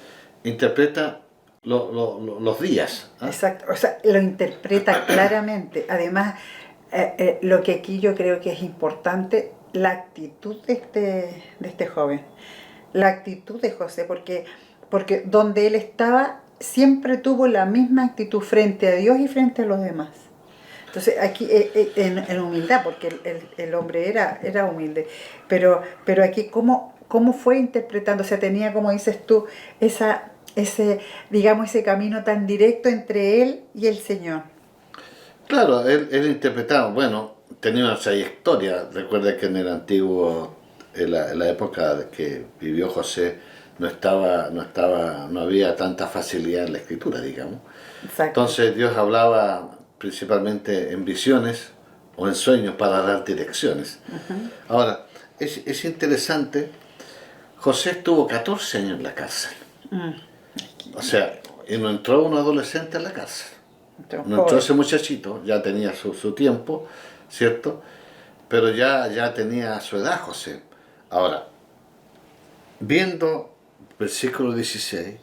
Interpreta los días. ¿Ah? Exacto, o sea, lo interpreta claramente. Además, lo que aquí yo creo que es importante, la actitud de este joven, la actitud de José, porque donde él estaba siempre tuvo la misma actitud frente a Dios y frente a los demás. Entonces aquí en humildad, porque el hombre era humilde, pero aquí cómo fue interpretando, o sea, tenía, como dices tú, digamos, ese camino tan directo entre él y el Señor. Claro, él interpretaba, bueno, tenía una trayectoria. Recuerda que en el antiguo, en la época de que vivió José, no había tanta facilidad en la escritura, digamos. Exacto. Entonces Dios hablaba principalmente en visiones o en sueños para dar direcciones. Ujú. Ahora, es interesante, José estuvo 14 años en la cárcel. Mm. O sea, y no entró un adolescente en la cárcel. Entonces, No entró joven. ese muchachito, ya tenía su tiempo, ¿cierto? Pero ya tenía su edad José. Ahora, viendo, versículo 16,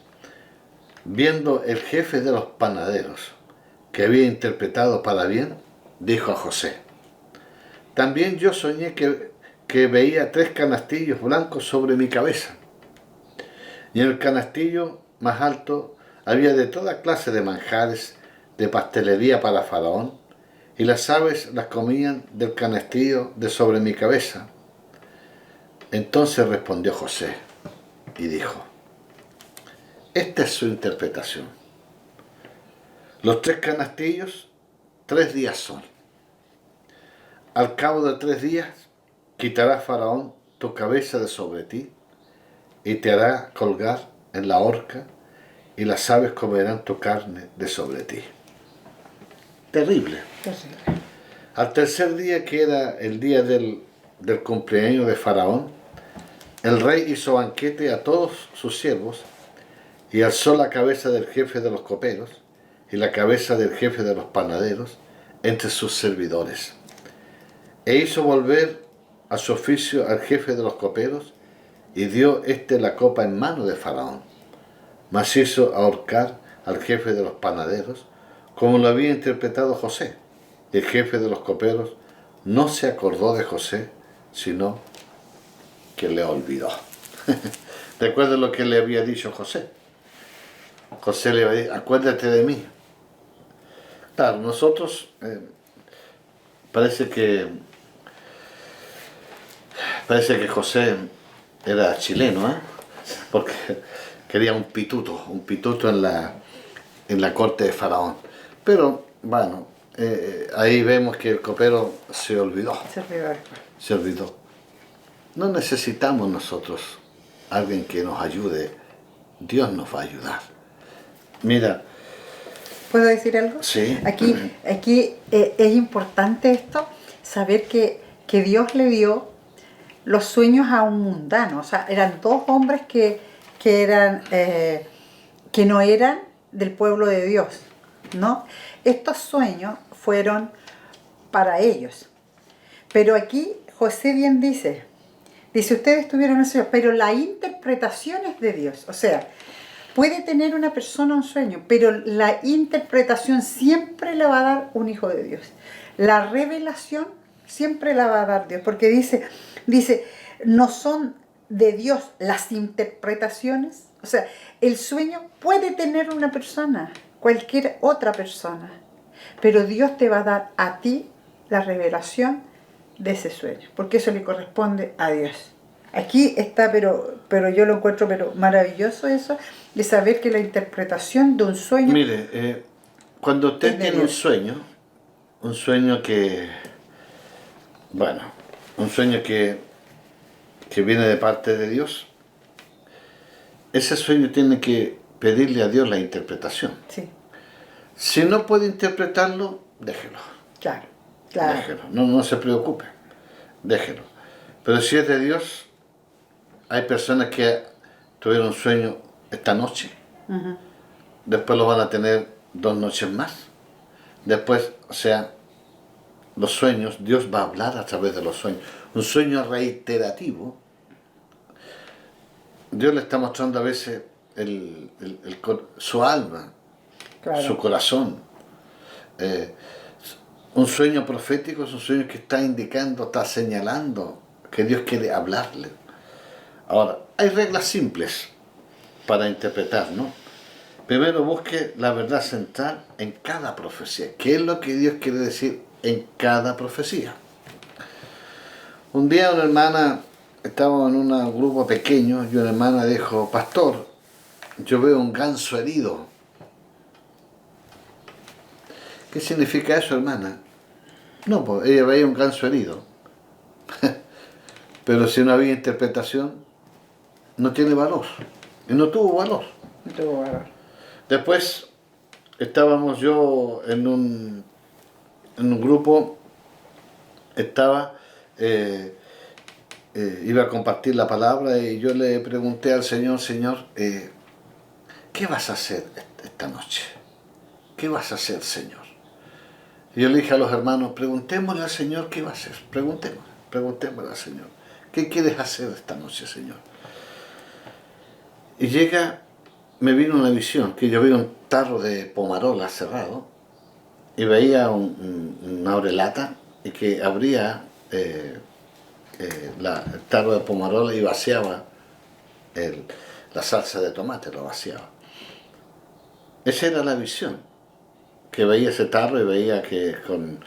viendo el jefe de los panaderos, que había interpretado para bien, dijo a José: también yo soñé que veía 3 canastillos blancos sobre mi cabeza, y en el canastillo más alto había de toda clase de manjares de pastelería para Faraón, y las aves las comían del canastillo de sobre mi cabeza. Entonces respondió José y dijo: esta es su interpretación. Los 3 canastillos, 3 días son. Al cabo de 3 días, quitará Faraón tu cabeza de sobre ti y te hará colgar en la horca, y las aves comerán tu carne de sobre ti. Terrible. Terrible. Al tercer día, que era el día del cumpleaños de Faraón, el rey hizo banquete a todos sus siervos y alzó la cabeza del jefe de los coperos y la cabeza del jefe de los panaderos entre sus servidores. E hizo volver a su oficio al jefe de los coperos y dio la copa en mano de Faraón. Mas hizo ahorcar al jefe de los panaderos, como lo había interpretado José. Y el jefe de los coperos no se acordó de José, sino que le olvidó. Recuerda lo que le había dicho José. José le había dicho: acuérdate de mí. Claro, nosotros parece que José era chileno, porque quería un pituto en la corte de Faraón. Pero bueno, ahí vemos que el copero se olvidó. Se olvidó. No necesitamos nosotros alguien que nos ayude. Dios nos va a ayudar. Mira. ¿Puedo decir algo? Sí. Aquí es importante esto, saber que Dios le dio los sueños a un mundano. O sea, eran 2 hombres que no eran del pueblo de Dios, ¿no? Estos sueños fueron para ellos. Pero aquí José bien dice, ustedes tuvieron un sueño, pero la interpretación es de Dios. O sea, puede tener una persona un sueño, pero la interpretación siempre la va a dar un hijo de Dios. La revelación siempre la va a dar Dios, porque dice, no son de Dios las interpretaciones. O sea, el sueño puede tener una persona, cualquier otra persona, pero Dios te va a dar a ti la revelación de ese sueño, porque eso le corresponde a Dios. Aquí está, pero yo lo encuentro maravilloso eso, de saber que la interpretación de un sueño... Mire, cuando usted tiene un sueño que, bueno, un sueño que viene de parte de Dios, ese sueño tiene que pedirle a Dios la interpretación. Sí. Si no puede interpretarlo, déjelo. Claro. Déjelo, no se preocupe, déjelo. Pero si es de Dios, hay personas que tuvieron un sueño esta noche, después lo van a tener 2 noches más. Después, o sea, los sueños, Dios va a hablar a través de los sueños. Un sueño reiterativo, Dios le está mostrando a veces su alma, claro, su corazón. Un sueño profético es un sueño que está indicando, está señalando que Dios quiere hablarle. Ahora, hay reglas simples para interpretar, ¿no? Primero, busque la verdad central en cada profecía. ¿Qué es lo que Dios quiere decir en cada profecía? Un día una hermana, estábamos en un grupo pequeño, y una hermana dijo: pastor, yo veo un ganso herido. ¿Qué significa eso, hermana? No, pues ella veía un ganso herido. Pero si no había interpretación, no tiene valor. Y no tuvo valor. No tuvo valor. Después estábamos yo en un grupo, iba a compartir la palabra y yo le pregunté al Señor: Señor, ¿qué vas a hacer esta noche? ¿Qué vas a hacer, Señor? Y yo le dije a los hermanos: preguntémosle al Señor qué va a hacer. Preguntémosle al Señor: ¿qué quieres hacer esta noche, Señor? Y me vino una visión, que yo veía un tarro de pomarola cerrado y veía una orelata y que abría el tarro de pomarola y vaciaba la salsa de tomate, lo vaciaba. Esa era la visión que veía ese tarro y veía que con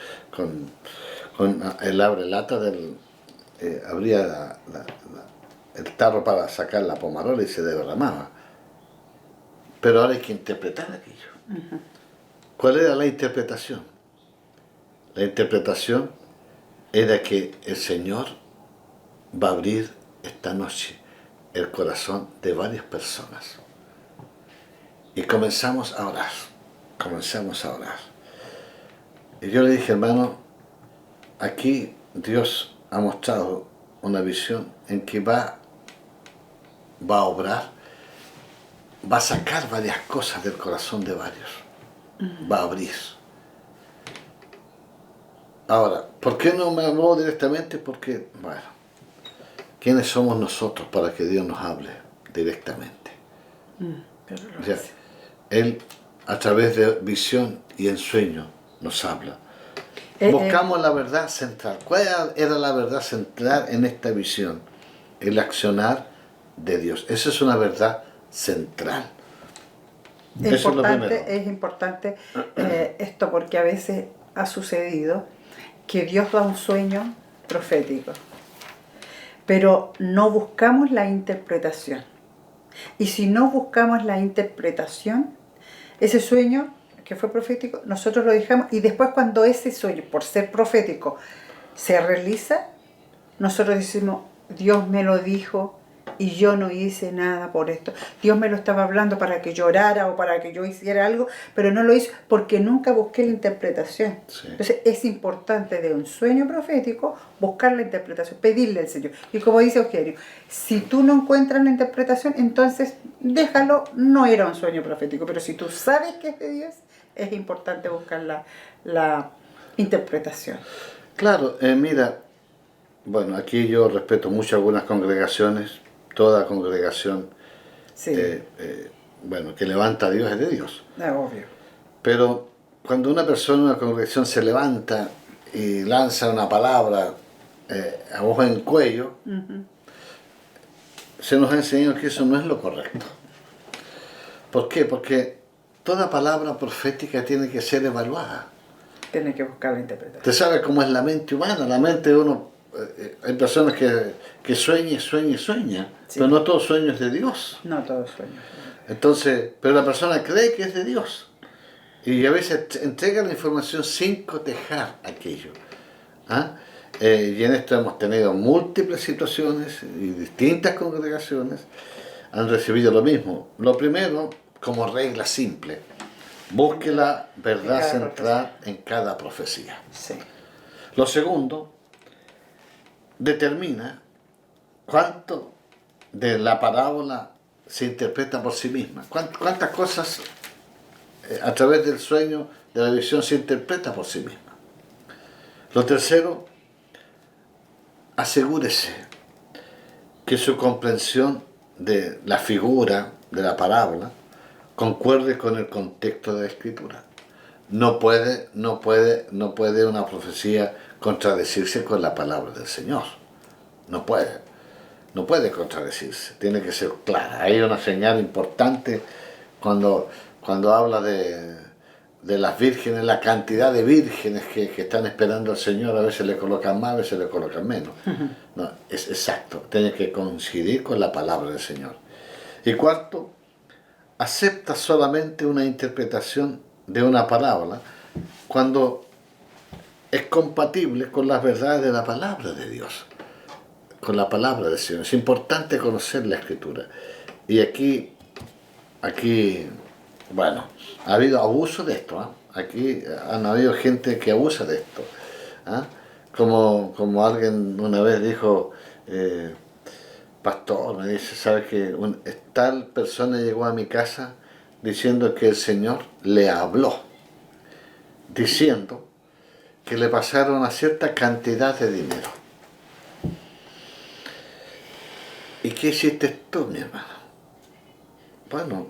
el abrelata abría el tarro para sacar la pomarola y se derramaba. Pero ahora hay que interpretar aquello. ¿Cuál era la interpretación? La interpretación era que el Señor va a abrir esta noche el corazón de varias personas. Y comenzamos a orar. Y yo le dije, hermano, aquí Dios ha mostrado una visión en que va a obrar, va a sacar varias cosas del corazón de varios, va a abrir. Ahora, ¿por qué no me habló directamente? Porque, bueno, ¿quiénes somos nosotros para que Dios nos hable directamente? Pero O sea, Él, a través de visión y en sueño, nos habla. Buscamos la verdad central. ¿Cuál era la verdad central en esta visión? El accionar de Dios. Esa es una verdad central. Es importante esto porque a veces ha sucedido que Dios da un sueño profético, pero no buscamos la interpretación. Y si no buscamos la interpretación, ese sueño que fue profético, nosotros lo dejamos y después cuando ese sueño, por ser profético, se realiza, nosotros decimos, Dios me lo dijo y yo no hice nada por esto. Dios me lo estaba hablando para que llorara o para que yo hiciera algo, pero no lo hice porque nunca busqué la interpretación. Sí. Entonces es importante de un sueño profético buscar la interpretación, pedirle al Señor. Y como dice Eugenio, si tú no encuentras la interpretación, entonces déjalo, no era un sueño profético, pero si tú sabes que es de Dios, es importante buscar la interpretación. Claro, mira, bueno, aquí yo respeto mucho algunas congregaciones, toda congregación, Sí, bueno, que levanta a Dios es de Dios. es obvio. Pero cuando una persona, una congregación se levanta y lanza una palabra a voz en cuello, se nos ha enseñado que eso no es lo correcto. ¿Por qué? Porque toda palabra profética tiene que ser evaluada. Tiene que buscar la interpretación. Usted sabe cómo es la mente humana. La mente de uno, hay personas que sueñan, Sí. pero no todo sueño es de Dios. No todos sueños. Entonces, pero la persona cree que es de Dios. Y a veces entrega la información sin cotejar aquello. ¿Ah? Y en esto hemos tenido múltiples situaciones y distintas congregaciones han recibido lo mismo. Lo primero, como regla simple, busque la verdad central en cada profecía. Sí. Lo segundo, determina cuánto de la parábola se interpreta por sí misma. ¿Cuántas cosas a través del sueño, de la visión, se interpreta por sí misma? Lo tercero, asegúrese que su comprensión de la figura de la parábola concuerde con el contexto de la escritura. No puede una profecía contradecirse con la palabra del Señor. No puede contradecirse, tiene que ser clara. Hay una señal importante cuando habla de las vírgenes, la cantidad de vírgenes que están esperando al Señor, a veces le colocan más, a veces le colocan menos. No, es exacto, tiene que coincidir con la palabra del Señor. Y cuarto, acepta solamente una interpretación de una parábola cuando es compatible con las verdades de la palabra de Dios, con la palabra del Señor. Es importante conocer la Escritura. Y aquí, bueno, ha habido abuso de esto. Aquí han habido gente que abusa de esto. Como alguien una vez dijo, pastor, me dice, ¿sabe que tal persona llegó a mi casa diciendo que el Señor le habló, diciendo que le pasaron una cierta cantidad de dinero? ¿Y qué hiciste tú, mi hermano? Bueno,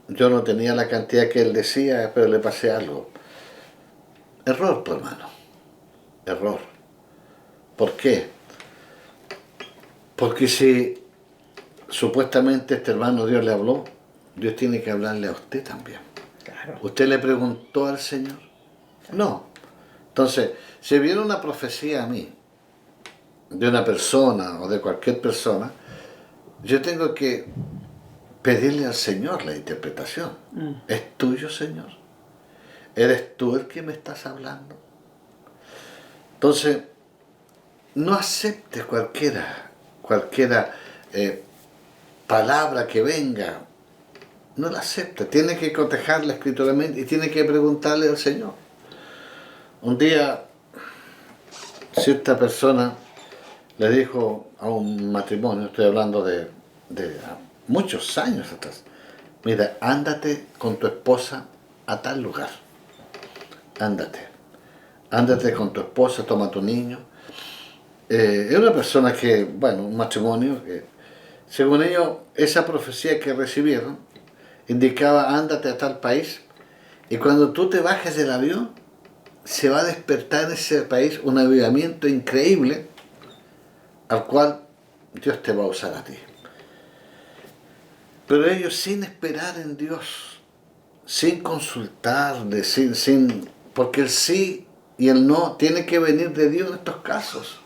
yo no tenía la cantidad que él decía, pero le pasé algo. Error, tu hermano. Error. ¿Por qué? Porque si supuestamente este hermano Dios le habló, Dios tiene que hablarle a usted también. Claro. Claro. ¿Usted le preguntó al Señor? No. Entonces, si viene una profecía a mí, de una persona o de cualquier persona, yo tengo que pedirle al Señor la interpretación. ¿Es tuyo, Señor? ¿Eres tú el que me estás hablando? Entonces, no aceptes cualquiera palabra que venga. No la acepte. Tiene que cotejarla escrituralmente y tiene que preguntarle al Señor. Un día, cierta persona le dijo a un matrimonio, estoy hablando de muchos años atrás, mira, ándate con tu esposa a tal lugar. Ándate con tu esposa, toma a tu niño. Es una persona que, bueno, un matrimonio que, según ellos, esa profecía que recibieron indicaba ándate a tal país y cuando tú te bajes del avión se va a despertar en ese país un avivamiento increíble al cual Dios te va a usar a ti. Pero ellos sin esperar en Dios, sin consultarle, porque el sí y el no tiene que venir de Dios en estos casos.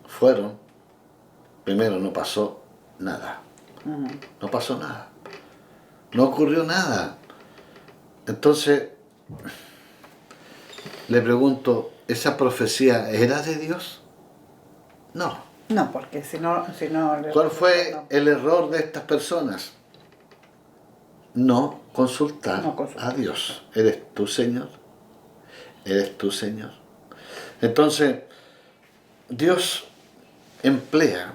Fueron, primero no pasó nada. No pasó nada. No ocurrió nada. Entonces, le pregunto, ¿esa profecía era de Dios? No. No, porque si no... ¿Cuál fue el error de estas personas? No consultar a Dios. ¿Eres tú, Señor? ¿Eres tú, Señor? Entonces, Dios emplea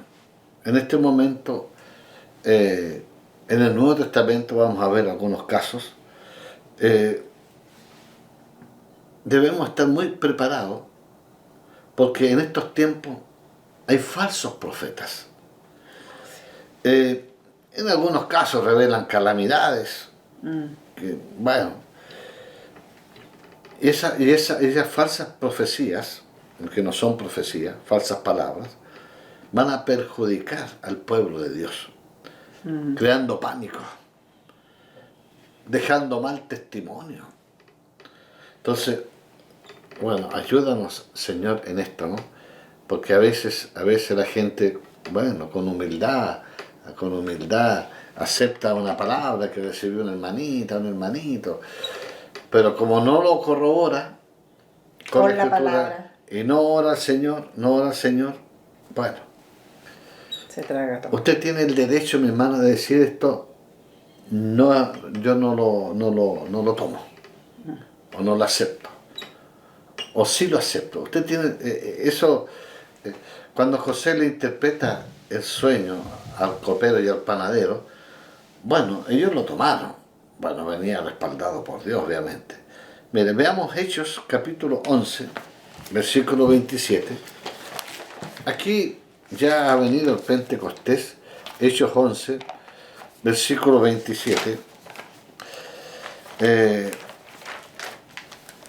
en este momento, en el Nuevo Testamento vamos a ver algunos casos, debemos estar muy preparados porque en estos tiempos hay falsos profetas. En algunos casos revelan calamidades, que, bueno, esas falsas profecías, que no son profecías, falsas palabras, van a perjudicar al pueblo de Dios, creando pánico, dejando mal testimonio. Entonces, bueno, ayúdanos, Señor, en esto, ¿no? Porque a veces la gente, bueno, con humildad, acepta una palabra que recibió un hermanito, pero como no lo corrobora con la palabra y no ora al Señor, bueno, se traga todo. Usted tiene el derecho, mi hermano, de decir esto, no, yo no lo tomo, o no lo acepto, o sí lo acepto. Usted tiene eso. Cuando José le interpreta el sueño al copero y al panadero, bueno, ellos lo tomaron. Bueno, venía respaldado por Dios, obviamente. Mire, veamos Hechos capítulo 11, versículo 27. Aquí ya ha venido el Pentecostés, Hechos 11, versículo 27.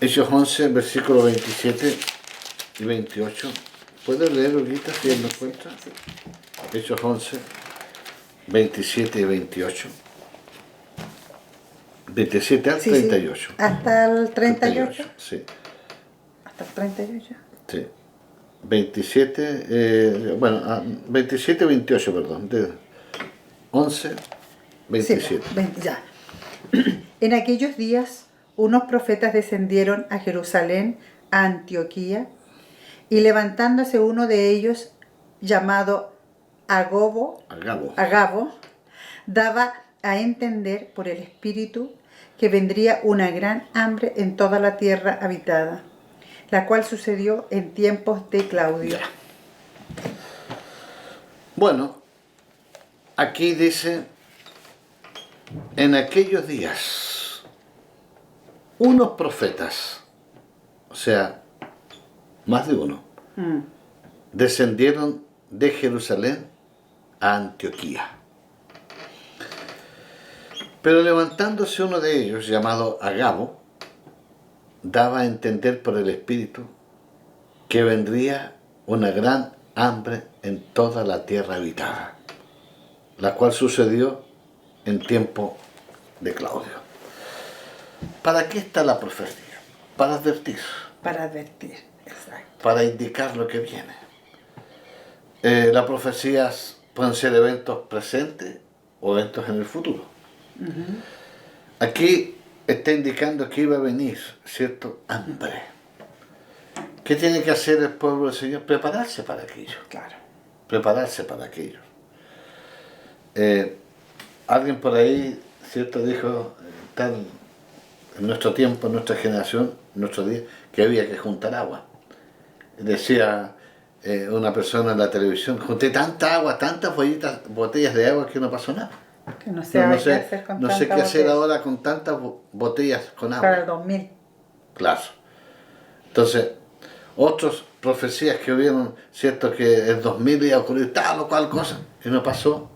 Hechos 11, versículo 27 y 28. ¿Puedes leerlo ahorita si él lo encuentra? Hechos 11, 27 y 28. 27 al 38. Sí. ¿Hasta el 38? Sí. ¿Hasta el 38? Sí. 27, 27 y 28, perdón. 11, 27. Sí, ya. En aquellos días, unos profetas descendieron a Jerusalén, a Antioquía, y levantándose uno de ellos, llamado Agabo, daba a entender por el Espíritu que vendría una gran hambre en toda la tierra habitada, la cual sucedió en tiempos de Claudio. Ya. Bueno, aquí dice, en aquellos días, unos profetas, o sea, más de uno, descendieron de Jerusalén a Antioquía. Pero levantándose uno de ellos, llamado Agabo, daba a entender por el Espíritu que vendría una gran hambre en toda la tierra habitada, la cual sucedió en tiempo de Claudio. ¿Para qué está la profecía? Para advertir, Para advertir, exacto. para indicar lo que viene. Las profecías pueden ser eventos presentes o eventos en el futuro. Ujú. Aquí está indicando que iba a venir, ¿cierto? Hambre. ¿Qué tiene que hacer el pueblo del Señor? Prepararse para aquello. Claro. Prepararse para aquello. Alguien por ahí, ¿cierto? Dijo, tal, en nuestro tiempo, en nuestra generación, en nuestro día, que había que juntar agua. Decía una persona en la televisión, junté tanta agua, tantas botellas de agua que no pasó nada. Que no No, sabe qué hacer con no sé tanta qué hacer botella. ahora con tantas botellas con Para el agua. 2000. Claro. Entonces, otras profecías que hubieron, ¿cierto? Que el 2000 iba a ocurrir tal o cual cosa, y no pasó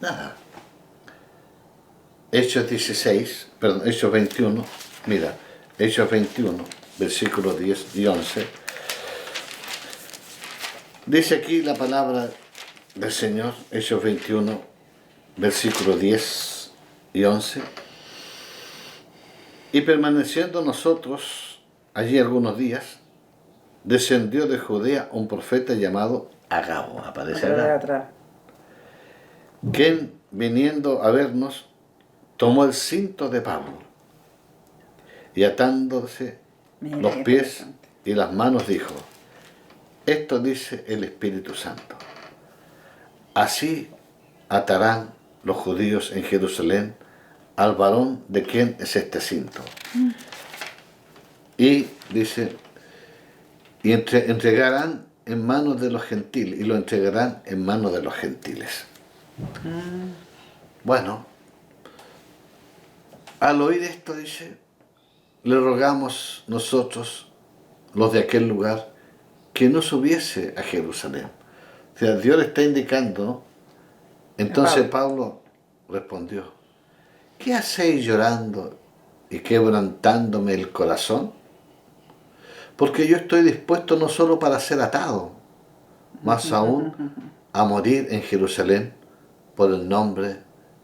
nada. Hechos 16, perdón, Hechos 21, mira, Hechos 21, versículos 10 y 11. Dice aquí la palabra del Señor, Hechos 21, versículos 10 y 11. Y permaneciendo nosotros allí algunos días, descendió de Judea un profeta llamado Agabo, aparece Otra vez Agabo, atrás. quien viniendo a vernos tomó el cinto de Pablo y atándose Mira, los qué pies interesante. y las manos dijo, esto dice el Espíritu Santo, así atarán los judíos en Jerusalén al varón de quien es este cinto. Y dice, y entregarán en manos de los gentiles, y lo entregarán en manos de los gentiles. Mm. Bueno, al oír esto, dice, le rogamos nosotros, los de aquel lugar, que no subiese a Jerusalén. O sea, Dios le está indicando, ¿no? Entonces Pablo respondió, ¿qué hacéis llorando y quebrantándome el corazón? Porque yo estoy dispuesto no solo para ser atado, más aún a morir en Jerusalén por el nombre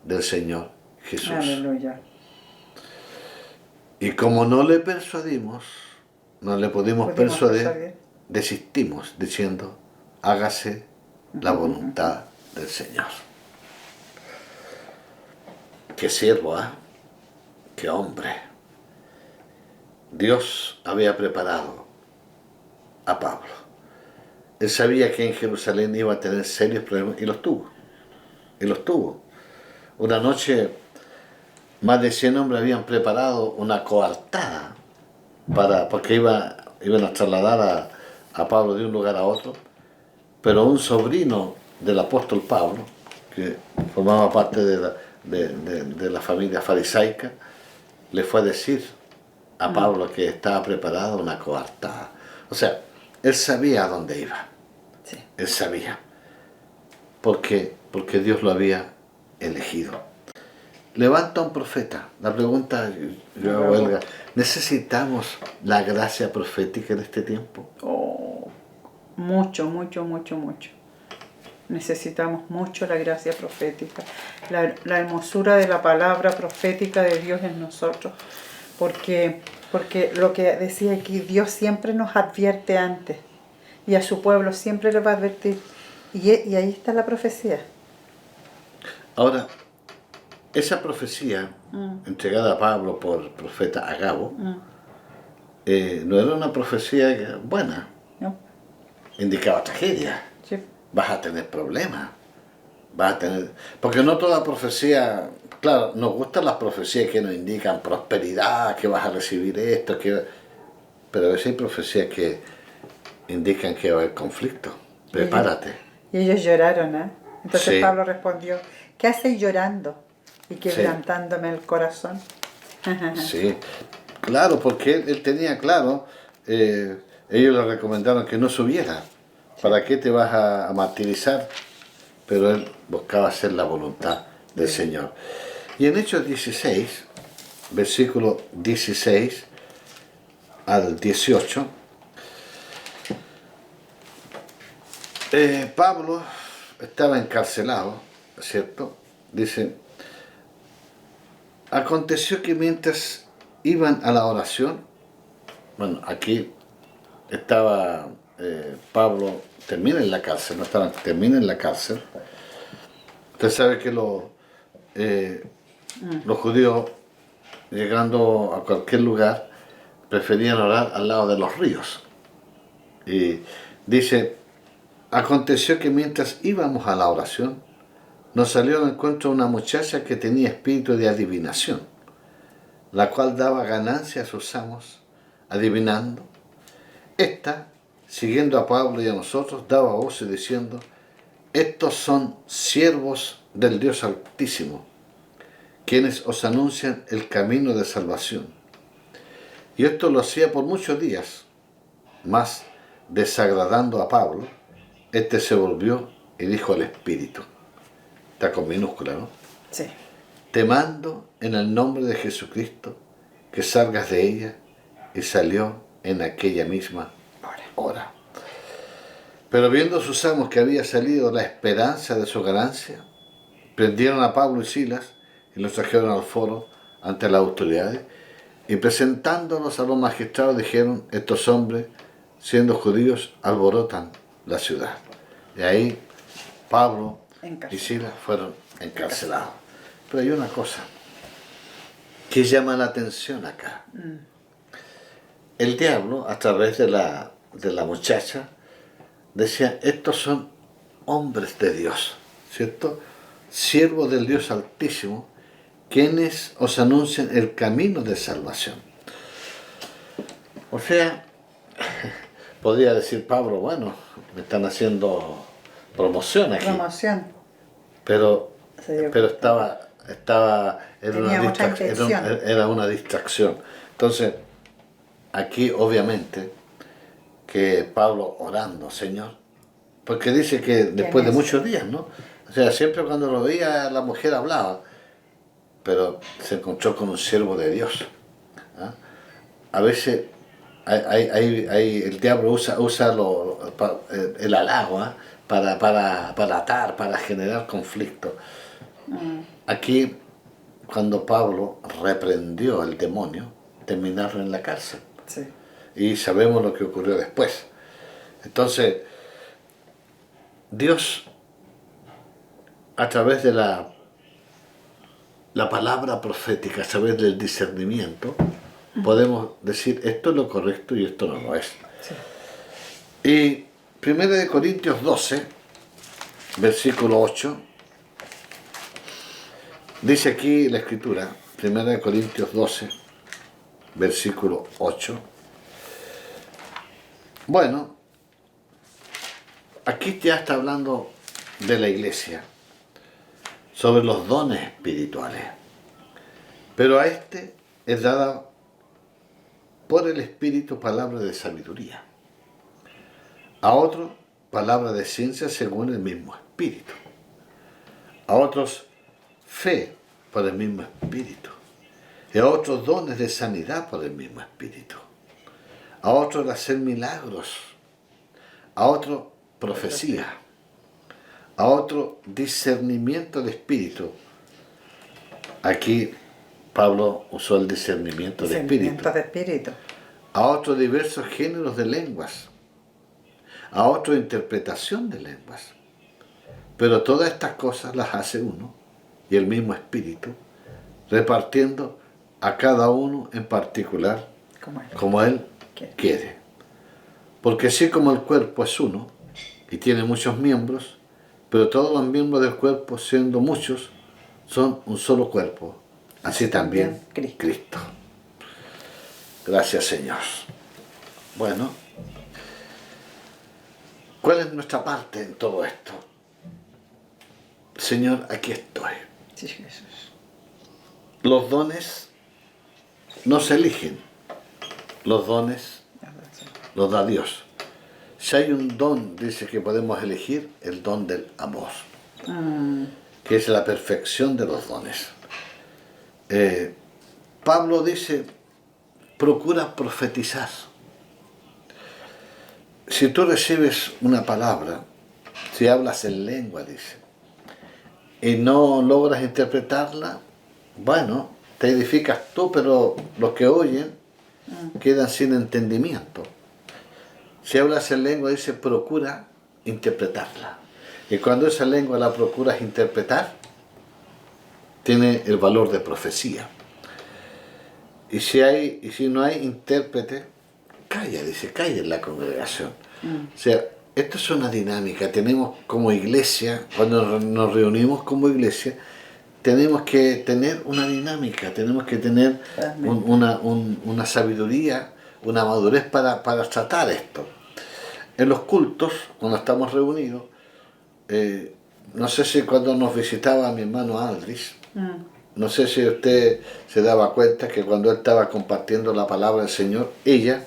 del Señor Jesús. Aleluya. Y como no le persuadimos, no le pudimos Pudimos persuadir, persuadir. desistimos diciendo, hágase la voluntad del Señor. Qué siervo, ¿ah? Qué hombre. Dios había preparado a Pablo. Él sabía que en Jerusalén iba a tener serios problemas y los tuvo. Y los tuvo. Una noche, más de 100 hombres habían preparado una coartada porque iban a trasladar a Pablo de un lugar a otro. Pero un sobrino del apóstol Pablo, que formaba parte de la familia farisaica, le fue a decir a Pablo que estaba preparada una coartada. O sea, él sabía a dónde iba. Sí. Él sabía. Porque Dios lo había elegido. Levanta un profeta. La pregunta, yo hago, Elga, ¿necesitamos la gracia profética en este tiempo? Oh, mucho, mucho, mucho, mucho. Necesitamos mucho la gracia profética, la hermosura de la palabra profética de Dios en nosotros. Porque lo que decía aquí, Dios siempre nos advierte antes y a su pueblo siempre le va a advertir. Y ahí está la profecía. Ahora, esa profecía entregada a Pablo por el profeta Agabo no era una profecía buena, ¿No? indicaba tragedia. Sí. Vas a tener problemas, porque no toda profecía, claro, nos gustan las profecías que nos indican prosperidad, que vas a recibir esto, pero a veces hay profecías que indican que va a haber conflicto. Prepárate. Y ellos lloraron, ¿eh? Entonces Sí. Pablo respondió, ¿qué hacéis llorando y Sí. quebrantándome el corazón? Sí, claro, porque él tenía claro, ellos le recomendaron que no subiera. ¿Para qué te vas a martirizar? Pero él buscaba hacer la voluntad del Señor. Y en Hechos 16, versículo 16 al 18, Pablo estaba encarcelado, ¿cierto? Dice, aconteció que mientras iban a la oración. Bueno, aquí estaba Pablo, termina en la cárcel, no estaba, termina en la cárcel. Usted sabe que los judíos, llegando a cualquier lugar, preferían orar al lado de los ríos. Y dice, aconteció que mientras íbamos a la oración, nos salió al encuentro una muchacha que tenía espíritu de adivinación, la cual daba ganancia a sus amos, adivinando. Esta, siguiendo a Pablo y a nosotros, daba voces diciendo, estos son siervos del Dios Altísimo, quienes os anuncian el camino de salvación. Y esto lo hacía por muchos días, mas desagradando a Pablo, este se volvió y dijo al Espíritu, está con minúscula, ¿no? Sí. Te mando en el nombre de Jesucristo que salgas de ella, y salió en aquella misma hora. Pero viendo sus amos que había salido la esperanza de su ganancia, prendieron a Pablo y Silas y los trajeron al foro ante las autoridades, y presentándolos a los magistrados dijeron, estos hombres, siendo judíos, alborotan la ciudad. Y ahí Pablo y Silas fueron encarcelados. Pero hay una cosa que llama la atención acá. El diablo, a través de la muchacha, decía, estos son hombres de Dios, ¿cierto? Siervos del Dios Altísimo, quienes os anuncian el camino de salvación. O sea, podría decir Pablo, bueno, me están haciendo promoción aquí. Promoción. Pero estaba era una distracción. Entonces, aquí obviamente que Pablo orando, Señor, porque dice que después de muchos días, ¿no? O sea, siempre cuando lo veía la mujer hablaba, pero se encontró con un siervo de Dios. ¿Ah? A veces el diablo usa el halago, ¿eh? para atar, para generar conflicto. Aquí, cuando Pablo reprendió al demonio, terminaron en la cárcel. Sí. Y sabemos lo que ocurrió después. Entonces, Dios, a través de la palabra profética, a través del discernimiento, podemos decir esto es lo correcto y esto no lo es. Sí. Y 1 Corintios 12, versículo 8, dice aquí la escritura, 1 Corintios 12, versículo 8. Bueno, aquí ya está hablando de la iglesia, sobre los dones espirituales. Pero a este es dada por el Espíritu palabra de sabiduría. A otro, palabra de ciencia según el mismo Espíritu. A otros, fe por el mismo Espíritu. Y a otros, dones de sanidad por el mismo Espíritu. A otros, hacer milagros. A otro, profecía. A otro, discernimiento de espíritu. Aquí Pablo usó el discernimiento de espíritu. A otro, diversos géneros de lenguas. A otro, interpretación de lenguas. Pero todas estas cosas las hace uno y el mismo espíritu, repartiendo a cada uno en particular como él quiere. Porque así como el cuerpo es uno y tiene muchos miembros, pero todos los miembros del cuerpo, siendo muchos, son un solo cuerpo. Así también Cristo. Gracias, Señor. Bueno, ¿cuál es nuestra parte en todo esto? Señor, aquí estoy. Sí, Jesús. Los dones no se eligen. Los dones los da Dios. Si hay un don, dice que podemos elegir el don del amor, que es la perfección de los dones. Pablo dice, procura profetizar. Si tú recibes una palabra, si hablas en lengua, dice, y no logras interpretarla, bueno, te edificas tú, pero los que oyen quedan sin entendimiento. Si hablas en lengua, dice, procura interpretarla. Y cuando esa lengua la procuras interpretar, tiene el valor de profecía. Y si no hay intérprete, calla, dice, calla en la congregación. O sea, esto es una dinámica. Tenemos como iglesia, cuando nos reunimos como iglesia, tenemos que tener una dinámica, tenemos que tener una sabiduría, una madurez para tratar esto. En los cultos, cuando estamos reunidos, no sé si cuando nos visitaba mi hermano Aldrich, no sé si usted se daba cuenta que cuando él estaba compartiendo la palabra del Señor, ella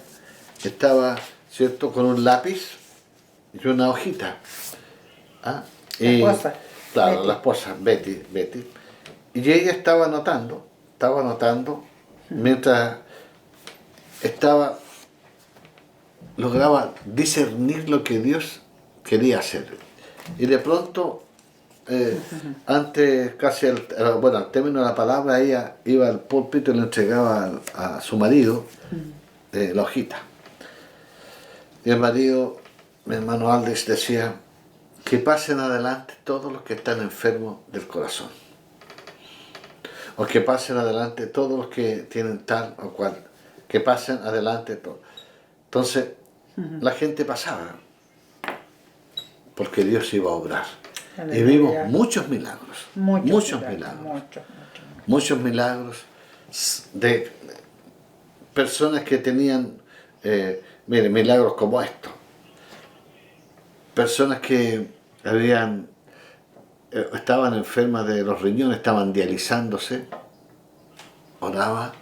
estaba, ¿cierto?, con un lápiz y una hojita. ¿Ah? La esposa. Claro, Betty. la esposa, Betty. Y ella estaba anotando mientras lograba discernir lo que Dios quería hacer. Y de pronto, antes, casi al término de la palabra, ella iba al púlpito y le entregaba a su marido la hojita. Y el marido, mi hermano Aldrich, decía que pasen adelante todos los que están enfermos del corazón. O que pasen adelante todos los que tienen tal o cual. Que pasen adelante todos. Entonces, la gente pasaba. Porque Dios iba a obrar. Aleluya. Y vimos muchos milagros. Muchos milagros de personas que tenían, milagros como estos. Personas que estaban enfermas de los riñones, estaban dializándose, oraba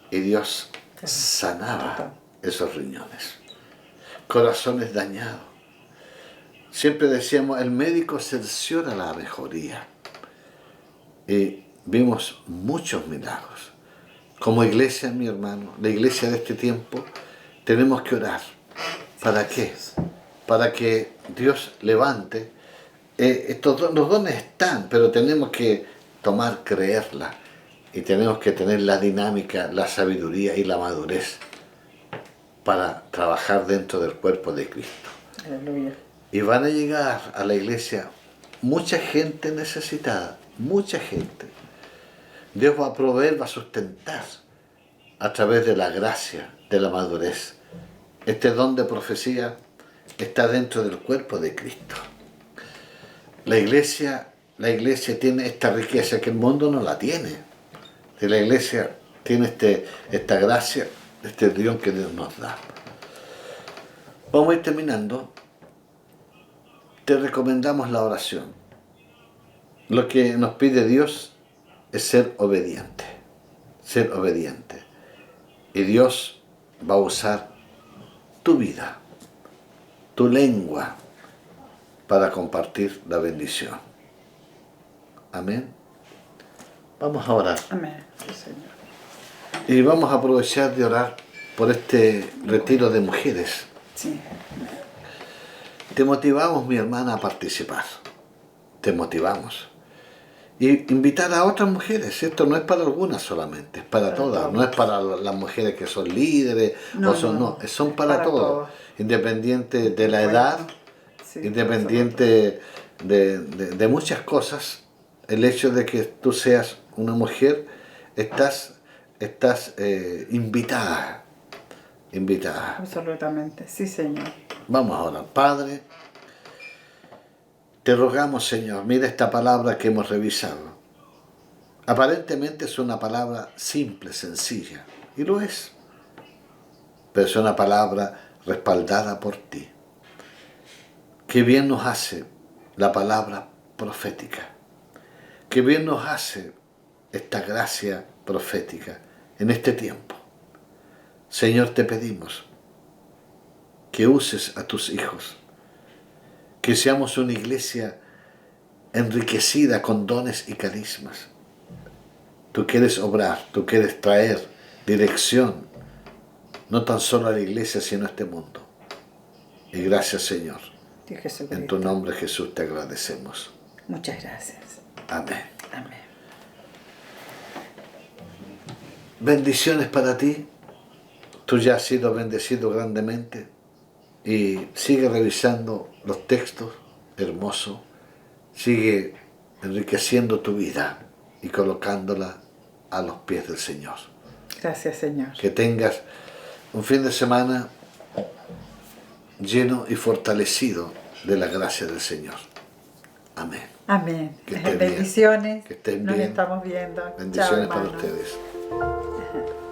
y Dios sanaba esos riñones. Corazones dañados. Siempre decíamos, el médico cerciora la mejoría. Y vimos muchos milagros. Como iglesia, mi hermano, la iglesia de este tiempo, tenemos que orar. ¿Para qué? Para que Dios levante. Los dones están, pero tenemos que creerla. Y tenemos que tener la dinámica, la sabiduría y la madurez para trabajar dentro del cuerpo de Cristo. Aleluya. Y van a llegar a la iglesia mucha gente necesitada, mucha gente. Dios va a proveer, va a sustentar a través de la gracia, de la madurez. Este don de profecía está dentro del cuerpo de Cristo. La iglesia tiene esta riqueza que el mundo no la tiene. La iglesia tiene esta gracia, este don que Dios nos da. Vamos a ir terminando. Te recomendamos la oración. Lo que nos pide Dios es ser obediente. Ser obediente. Y Dios va a usar tu vida, tu lengua, para compartir la bendición. Amén. Vamos a orar. Amén. Sí, Señor. Y vamos a aprovechar de orar por este retiro de mujeres. Sí. Te motivamos, mi hermana, a participar. Te motivamos. Y invitar a otras mujeres. Esto no es para algunas solamente, es para todas. No es para las mujeres que son líderes, son para todos. Independiente de la edad, Sí, independiente de muchas cosas, el hecho de que tú seas una mujer, estás invitada. Absolutamente, sí, Señor. Vamos ahora, Padre, te rogamos, Señor, mira esta palabra que hemos revisado. Aparentemente es una palabra simple, sencilla, y lo es, pero es una palabra respaldada por ti. Qué bien nos hace la palabra profética, qué bien nos hace esta gracia profética en este tiempo. Señor, te pedimos que uses a tus hijos, que seamos una iglesia enriquecida con dones y carismas. Tú quieres obrar, tú quieres traer dirección, no tan solo a la iglesia, sino a este mundo. Y gracias, Señor. En tu nombre, Jesús, te agradecemos. Muchas gracias. Amén. Amén. bendiciones para ti. Tú ya has sido bendecido grandemente y sigue revisando los textos hermosos, sigue enriqueciendo tu vida y colocándola a los pies del Señor. Gracias, Señor. Que tengas un fin de semana lleno y fortalecido de la gracia del Señor. Amén. Amén. Que estés Bendiciones. bien. Que estén Nos bien. estamos viendo. Bendiciones Chao, para hermano. ustedes.